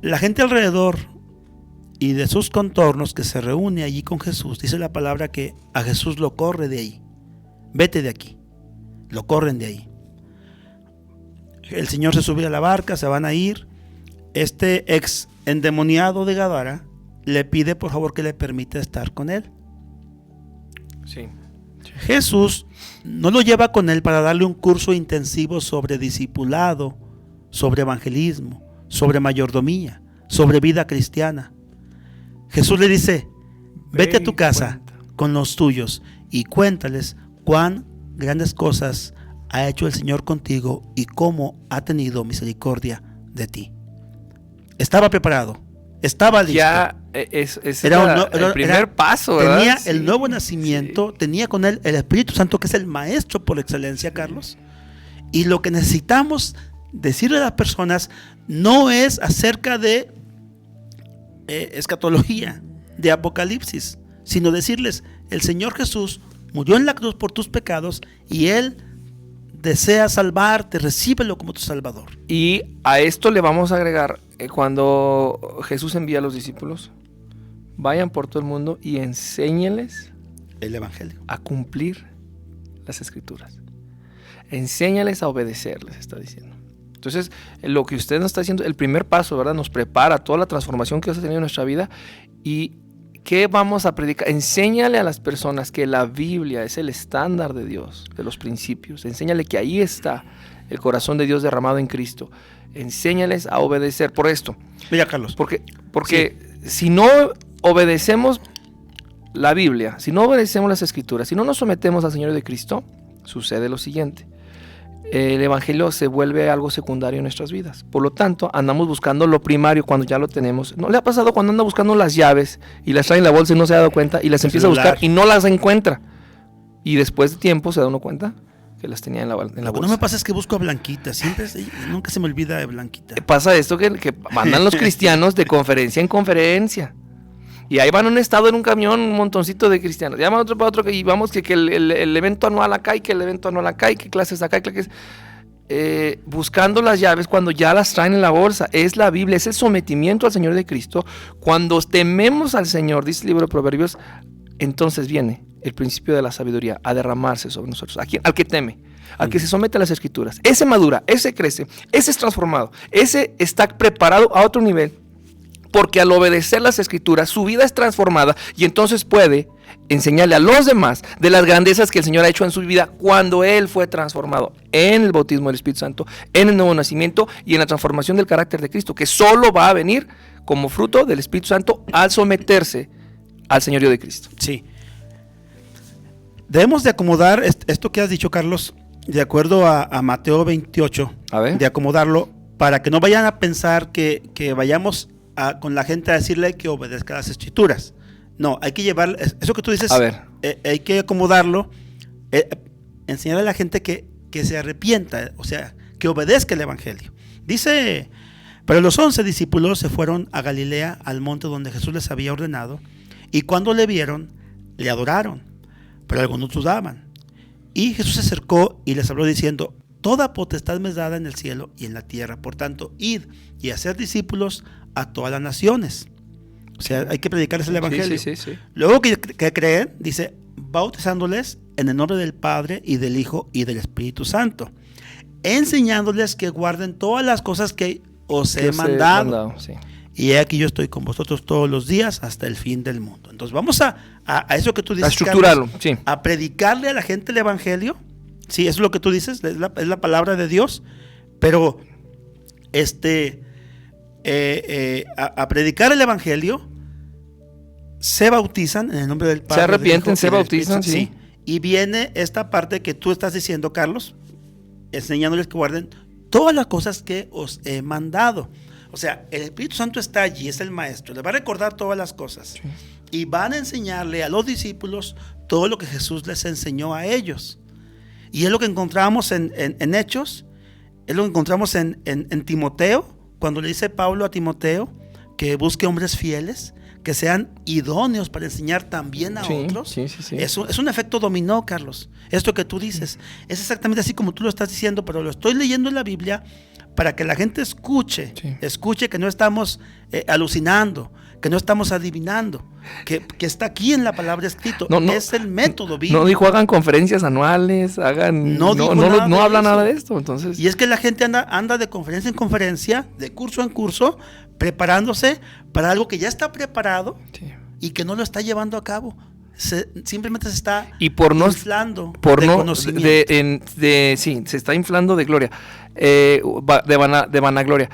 La gente alrededor y de sus contornos que se reúne allí con Jesús, dice la palabra que a Jesús lo corre de ahí. Vete de aquí. Lo corren de ahí. El Señor se sube a la barca, se van a ir. Este ex endemoniado de Gadara le pide por favor que le permita estar con él. Sí. Jesús no lo lleva con él para darle un curso intensivo sobre discipulado, sobre evangelismo, sobre mayordomía, sobre vida cristiana. Jesús le dice: vete a tu casa con los tuyos y cuéntales cuán grandes cosas ha hecho el Señor contigo y cómo ha tenido misericordia de ti. Estaba preparado, estaba listo. Ya era el primer paso, ¿verdad? Tenía el nuevo nacimiento, tenía con él el Espíritu Santo, que es el maestro por excelencia, Carlos. Y lo que necesitamos decirle a las personas no es acerca de escatología, de Apocalipsis, sino decirles: el Señor Jesús murió en la cruz por tus pecados y Él desea salvarte, recíbelo como tu Salvador. Y a esto le vamos a agregar, cuando Jesús envía a los discípulos, vayan por todo el mundo y enséñeles el Evangelio, a cumplir las Escrituras. Enséñales a obedecerles, está diciendo. Entonces, lo que usted nos está diciendo, el primer paso, ¿verdad? Nos prepara toda la transformación que Dios ha tenido en nuestra vida. ¿Y qué vamos a predicar? Enséñale a las personas que la Biblia es el estándar de Dios, de los principios. Enséñale que ahí está el corazón de Dios derramado en Cristo. Enséñales a obedecer por esto. Mira, Carlos. Porque si no obedecemos la Biblia, si no obedecemos las Escrituras, si no nos sometemos al Señor de Cristo, sucede lo siguiente: el Evangelio se vuelve algo secundario en nuestras vidas. Por lo tanto, andamos buscando lo primario cuando ya lo tenemos. ¿No le ha pasado cuando anda buscando las llaves y las trae en la bolsa y no se ha dado cuenta y las empieza a buscar y no las encuentra? Y después de tiempo se da uno cuenta que las tenía en la bolsa. Lo que no me pasa es que busco a Blanquita. Nunca se me olvida de Blanquita. Pasa esto que mandan los cristianos de conferencia en conferencia. Y ahí van un estado en un camión, un montoncito de cristianos. Llaman otro para otro y vamos que el evento anual acá y que el evento anual acá y que clases acá y clases. Buscando las llaves cuando ya las traen en la bolsa. Es la Biblia, es el sometimiento al Señor de Cristo. Cuando tememos al Señor, dice el libro de Proverbios, entonces viene el principio de la sabiduría a derramarse sobre nosotros. Al que teme, al que se somete a las Escrituras. Ese madura, ese crece, ese es transformado, ese está preparado a otro nivel. Porque al obedecer las Escrituras, su vida es transformada y entonces puede enseñarle a los demás de las grandezas que el Señor ha hecho en su vida cuando Él fue transformado en el bautismo del Espíritu Santo, en el nuevo nacimiento y en la transformación del carácter de Cristo, que solo va a venir como fruto del Espíritu Santo al someterse al señorío de Cristo. Sí. Debemos de acomodar esto que has dicho, Carlos, de acuerdo a Mateo 28, de acomodarlo para que no vayan a pensar que vayamos con la gente a decirle que obedezca las Escrituras. No, hay que llevar eso que tú dices. A ver. Hay que acomodarlo, enseñarle a la gente que se arrepienta, o sea, que obedezca el Evangelio. Dice: pero los 11 discípulos se fueron a Galilea, al monte donde Jesús les había ordenado, y cuando le vieron, le adoraron, pero algunos dudaban. Y Jesús se acercó y les habló diciendo: toda potestad me es dada en el cielo y en la tierra, por tanto, id y haced discípulos a todas las naciones. O sea, hay que predicarles el Evangelio. Sí. Luego que creen, dice: bautizándoles en el nombre del Padre y del Hijo y del Espíritu Santo, enseñándoles que guarden todas las cosas que os he mandado. Sí. Y he aquí yo estoy con vosotros todos los días hasta el fin del mundo. Entonces vamos a eso que tú dices, a estructurarlo, Carlos, sí. A predicarle a la gente el Evangelio. Sí, eso es lo que tú dices, es la palabra de Dios. Pero a predicar el Evangelio, se bautizan en el nombre del Padre. Se arrepienten, se bautizan, sí. Y viene esta parte que tú estás diciendo, Carlos, enseñándoles que guarden todas las cosas que os he mandado. O sea, el Espíritu Santo está allí, es el maestro, les va a recordar todas las cosas. Sí. Y van a enseñarle a los discípulos todo lo que Jesús les enseñó a ellos. Y es lo que encontramos en Hechos, es lo que encontramos en Timoteo, cuando le dice Pablo a Timoteo que busque hombres fieles, que sean idóneos para enseñar también a otros. Sí. Eso es un efecto dominó, Carlos. Esto que tú dices es exactamente así como tú lo estás diciendo, pero lo estoy leyendo en la Biblia para que la gente escuche que no estamos alucinando, que no estamos adivinando, que está aquí en la palabra escrito. Es el método bíblico. No dijo hagan conferencias anuales, no habla nada de esto. Entonces. Y es que la gente anda de conferencia en conferencia, de curso en curso, preparándose para algo que ya está preparado y que no lo está llevando a cabo. Simplemente se está inflando de conocimiento. Se está inflando de gloria, de vanagloria.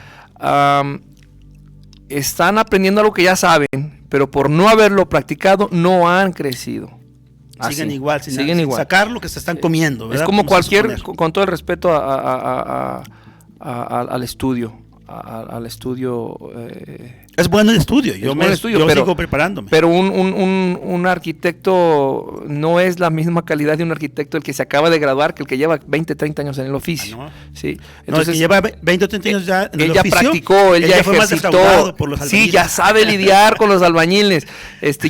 Están aprendiendo algo que ya saben, pero por no haberlo practicado no han crecido. Siguen igual, siguen igual. Sacar lo que se están comiendo, ¿verdad? Es como cualquier, con todo el respeto al estudio. Al estudio. Es bueno el estudio, yo sigo preparándome. Pero un arquitecto no es la misma calidad de un arquitecto el que se acaba de graduar que el que lleva 20, 30 años en el oficio. No. Sí. Entonces, el que lleva 20 o 30 años ya en el oficio. Él ya practicó, él ya ejercitó. Por los sí, ya sabe lidiar con los albañiles.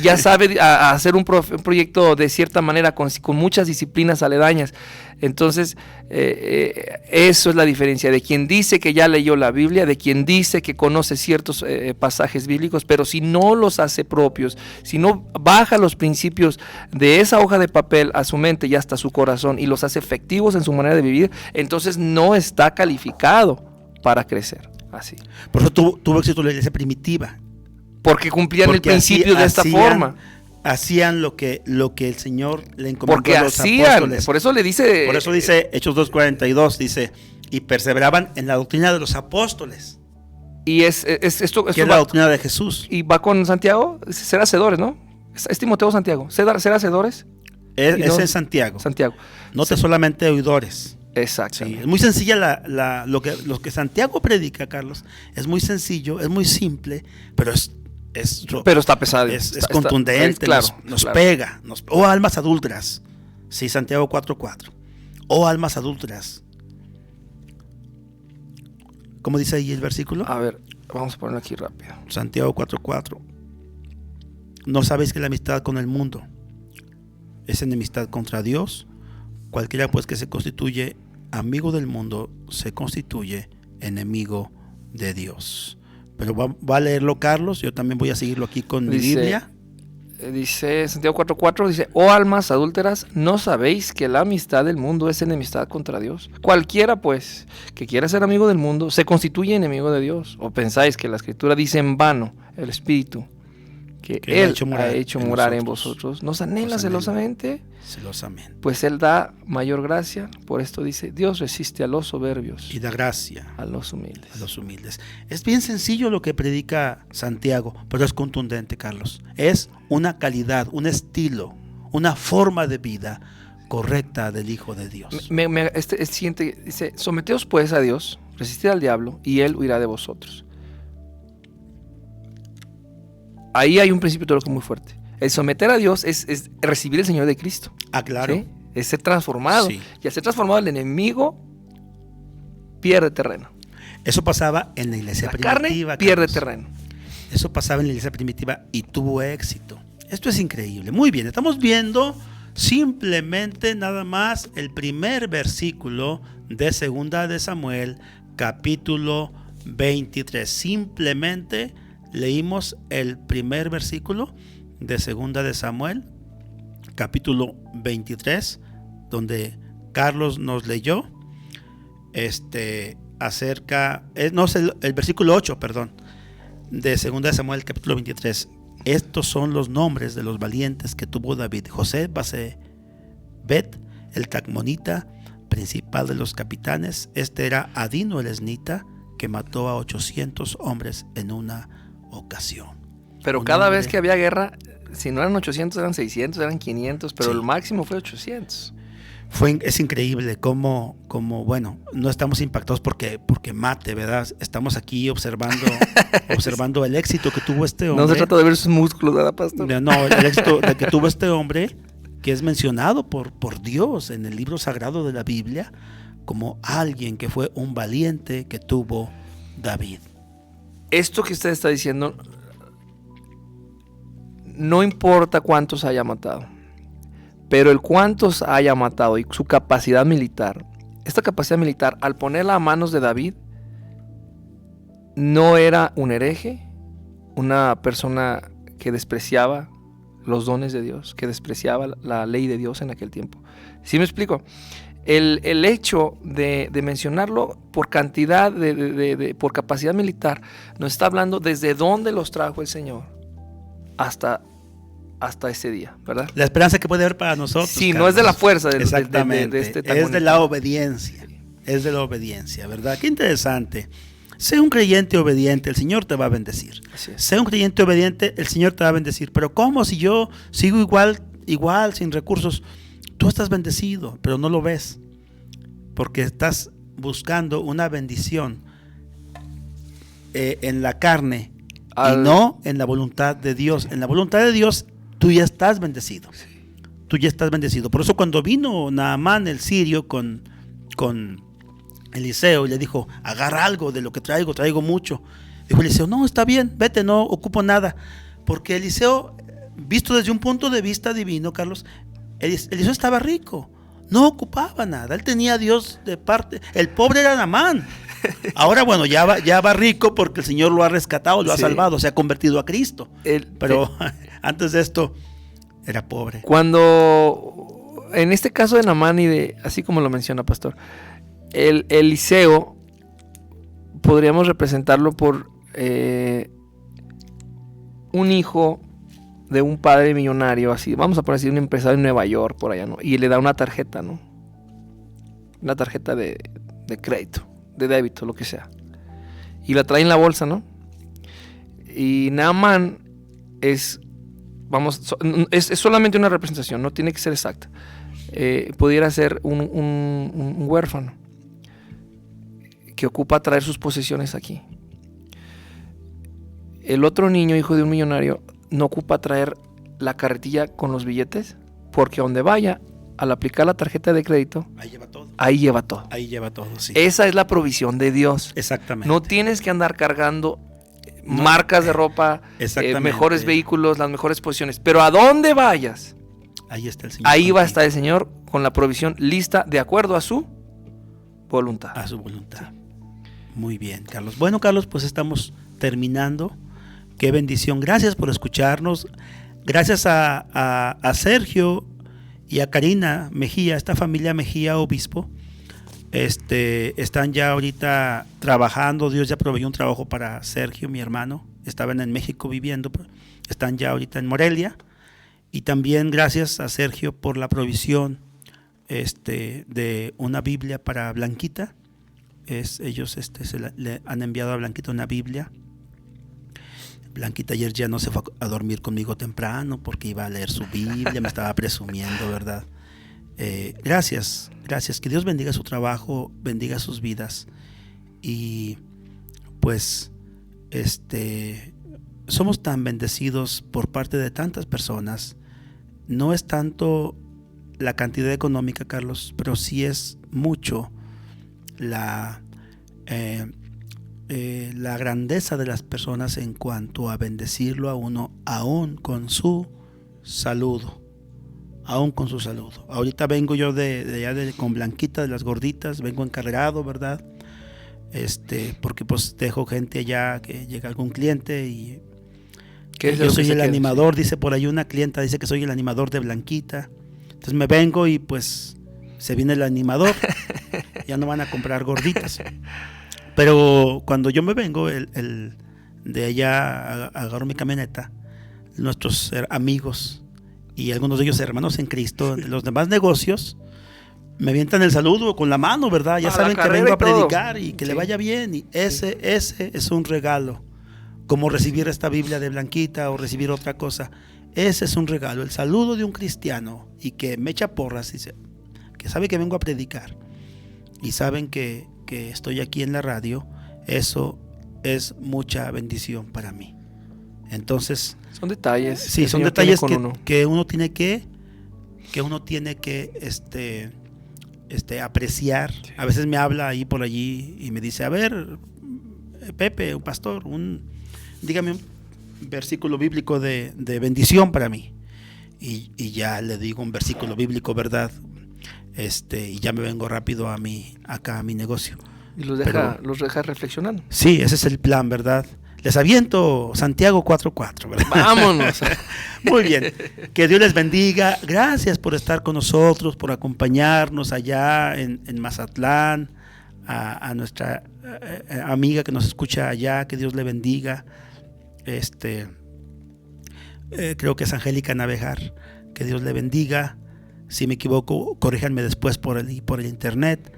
Ya sabe hacer un proyecto de cierta manera con muchas disciplinas aledañas. Entonces, eso es la diferencia de quien dice que ya leyó la Biblia, de quien dice que conoce ciertos pasajes bíblicos, pero si no los hace propios, si no baja los principios de esa hoja de papel a su mente y hasta su corazón y los hace efectivos en su manera de vivir, entonces no está calificado para crecer. Así. Por eso tuvo éxito la iglesia primitiva. Porque cumplían el principio de esta forma. Hacían lo que el Señor le encomendó a los apóstoles. Por eso dice Hechos 2:42, dice, y perseveraban en la doctrina de los apóstoles. Y esto que es la doctrina de Jesús. Y va con Santiago, ser hacedores, ¿no? Es Timoteo Santiago, ser hacedores. Es Santiago. No te solamente oidores. Exacto. Sí, es muy sencilla lo que Santiago predica, Carlos. Es muy sencillo, es muy simple, pero está pesado. Es contundente, claro, nos pega. Almas adúlteras. Sí, Santiago 4:4. Almas adúlteras. ¿Cómo dice ahí el versículo? A ver, vamos a ponerlo aquí rápido. Santiago 4:4. ¿No sabéis que la amistad con el mundo es enemistad contra Dios? Cualquiera pues que se constituye amigo del mundo se constituye enemigo de Dios. Pero va a leerlo Carlos, yo también voy a seguirlo aquí con mi Biblia. Dice Santiago 4:4, dice, almas adúlteras, ¿no sabéis que la amistad del mundo es enemistad contra Dios? Cualquiera pues que quiera ser amigo del mundo se constituye enemigo de Dios. ¿O pensáis que la Escritura dice en vano el Espíritu que Él ha hecho morar en vosotros? ¿Nos anhela celosamente? Pues Él da mayor gracia. Por esto dice, Dios resiste a los soberbios y da gracia a los humildes. Es bien sencillo lo que predica Santiago, pero es contundente, Carlos. Es una calidad, un estilo, una forma de vida correcta del Hijo de Dios. El siguiente dice, someteos pues a Dios, resistid al diablo y Él huirá de vosotros. Ahí hay un principio teológico muy fuerte. El someter a Dios es recibir el Señor de Cristo. Claro. ¿Sí? Es ser transformado. Sí. Y al ser transformado, el enemigo pierde terreno. Eso pasaba en la iglesia primitiva. Carne pierde terreno. Eso pasaba en la iglesia primitiva y tuvo éxito. Esto es increíble. Muy bien, estamos viendo simplemente nada más el primer versículo de 2 de Samuel, capítulo 23. Simplemente leímos el primer versículo de 2 de Samuel, capítulo 23, donde Carlos nos leyó acerca, el versículo 8, de 2 de Samuel, capítulo 23. Estos son los nombres de los valientes que tuvo David: José Basebet, el Tacmonita, principal de los capitanes. Este era Adino el Esnita, que mató a 800 hombres en una ocasión. Pero cada vez que había guerra, si no eran 800, eran 600, eran 500, pero sí, el máximo fue 800. Es increíble cómo, bueno, no estamos impactados porque mate, ¿verdad? Estamos aquí observando el éxito que tuvo este hombre. No se trata de ver sus músculos, ¿verdad, pastor? No, el éxito que tuvo este hombre, que es mencionado por Dios en el libro sagrado de la Biblia, como alguien que fue un valiente que tuvo David. Esto que usted está diciendo, no importa cuántos haya matado, pero el cuántos haya matado y su capacidad militar, esta capacidad militar, al ponerla a manos de David, no era un hereje, una persona que despreciaba los dones de Dios, que despreciaba la ley de Dios en aquel tiempo. ¿Sí me explico? El hecho de mencionarlo por cantidad, por capacidad militar, nos está hablando desde dónde los trajo el Señor hasta ese día, ¿verdad? La esperanza que puede haber para nosotros. Sí, Carlos. No es de la fuerza de este es de la obediencia. Sí. Es de la obediencia, ¿verdad? Qué interesante. Sé un creyente obediente, el Señor te va a bendecir. Sé un creyente obediente, el Señor te va a bendecir. Pero ¿cómo si yo sigo igual igual, sin recursos. Tú estás bendecido, pero no lo ves, porque estás buscando una bendición en la carne y no en la voluntad de Dios. En la voluntad de Dios tú ya estás bendecido. Sí. Tú ya estás bendecido. Por eso cuando vino Naamán el sirio con Eliseo y le dijo, agarra algo de lo que traigo mucho. Dijo Eliseo, no, está bien, vete, no ocupo nada. Porque Eliseo, visto desde un punto de vista divino, Carlos, Eliseo estaba rico, no ocupaba nada, él tenía a Dios de parte. El pobre era Naamán. Ahora, bueno, ya va rico porque el Señor lo ha rescatado, lo ha salvado, se ha convertido a Cristo. Pero antes de esto era pobre. Cuando, en este caso de Naamán así como lo menciona Pastor, el Eliseo podríamos representarlo por un hijo de un padre millonario, así, vamos a poner así, un empresario en Nueva York, por allá, ¿no? Y le da una tarjeta, ¿no? Una tarjeta de crédito, de débito, lo que sea. Y la trae en la bolsa, ¿no? Y Naamán es solamente una representación, no tiene que ser exacta. Pudiera ser un huérfano que ocupa traer sus posesiones aquí. El otro niño, hijo de un millonario, no ocupa traer la carretilla con los billetes, porque donde vaya, al aplicar la tarjeta de crédito, ahí lleva todo. Ahí lleva todo. Ahí lleva todo, sí. Esa es la provisión de Dios. Exactamente. No tienes que andar cargando marcas de ropa, mejores vehículos, las mejores posiciones. Pero a donde vayas, ahí está el Señor. Ahí va a estar el Señor con la provisión lista de acuerdo a su voluntad. A su voluntad. Sí. Muy bien, Carlos. Bueno, Carlos, pues estamos terminando. Qué bendición. Gracias por escucharnos. Gracias a Sergio y a Karina Mejía, esta familia Mejía Obispo. Están ya ahorita trabajando. Dios ya proveyó un trabajo para Sergio, mi hermano. Estaban en México viviendo. Están ya ahorita en Morelia. Y también gracias a Sergio por la provisión de una Biblia para Blanquita. Ellos le han enviado a Blanquita una Biblia. Blanquita ayer ya no se fue a dormir conmigo temprano porque iba a leer su Biblia, me estaba presumiendo, ¿verdad? Gracias, que Dios bendiga su trabajo, bendiga sus vidas. Y pues somos tan bendecidos por parte de tantas personas. No es tanto la cantidad económica, Carlos, pero sí es mucho la grandeza de las personas en cuanto a bendecirlo a uno, aún con su saludo. Ahorita vengo yo de allá con Blanquita, de las gorditas, vengo encarregado, ¿verdad? Porque pues dejo gente allá, que llega algún cliente y yo soy el animador, dice por ahí una clienta, dice que soy el animador de Blanquita. Entonces me vengo y pues se viene el animador, ya no van a comprar gorditas. Pero cuando yo me vengo, de allá agarro mi camioneta, nuestros amigos y algunos de ellos hermanos en Cristo, los demás negocios, me avientan el saludo con la mano, ¿verdad? Ya saben que vengo a predicar y que le vaya bien. Y ese es un regalo, como recibir esta Biblia de Blanquita o recibir otra cosa. Ese es un regalo, el saludo de un cristiano y que me echa porras, dice, que sabe que vengo a predicar y saben que estoy aquí en la radio. Eso es mucha bendición para mí. Entonces son detalles. Sí, son detalles que uno tiene que apreciar. Sí. A veces me habla ahí por allí y me dice, a ver, Pepe, un pastor, dígame un versículo bíblico de bendición para mí. Y ya le digo un versículo bíblico, ¿verdad? Y ya me vengo rápido acá a mi negocio. Y los deja reflexionando. Sí, ese es el plan, ¿verdad? Les aviento Santiago 4:4, ¿verdad? Vámonos. Muy bien. Que Dios les bendiga. Gracias por estar con nosotros, por acompañarnos allá en Mazatlán, a nuestra amiga que nos escucha allá. Que Dios le bendiga. Creo que es Angélica Navejar. Que Dios le bendiga. Si me equivoco, corríjanme después por el internet.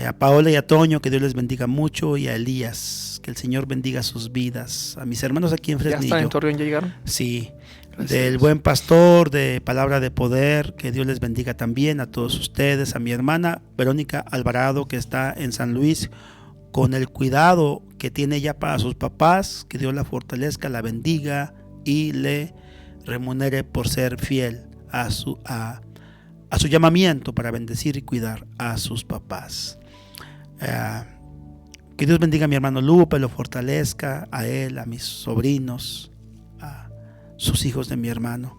A Paola y a Toño, que Dios les bendiga mucho, y a Elías, que el Señor bendiga sus vidas. A mis hermanos aquí en Fresnillo. ¿Ya están en Torreón, ya llegaron? Sí, del buen pastor, de Palabra de Poder. Que Dios les bendiga también a todos ustedes, a mi hermana Verónica Alvarado, que está en San Luis, con el cuidado que tiene ella para sus papás. Que Dios la fortalezca, la bendiga y le remunere por ser fiel a su llamamiento para bendecir y cuidar a sus papás. Que Dios bendiga a mi hermano Lupe, lo fortalezca a él, a mis sobrinos, a sus hijos de mi hermano,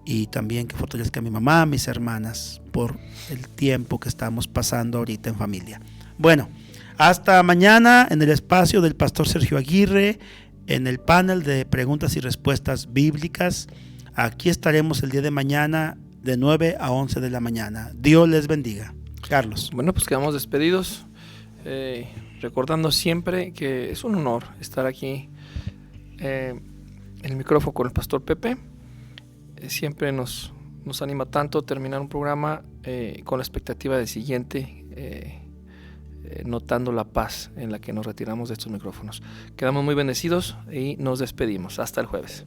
y también que fortalezca a mi mamá, a mis hermanas, por el tiempo que estamos pasando ahorita en familia. Bueno, hasta mañana en el espacio del pastor Sergio Aguirre, en el panel de preguntas y respuestas bíblicas. Aquí estaremos el día de mañana de 9 a 11 de la mañana. Dios les bendiga. Carlos. Bueno, pues quedamos despedidos, recordando siempre que es un honor estar aquí en el micrófono con el pastor Pepe. Siempre nos anima tanto terminar un programa con la expectativa del siguiente, notando la paz en la que nos retiramos de estos micrófonos. Quedamos muy bendecidos y nos despedimos. Hasta el jueves.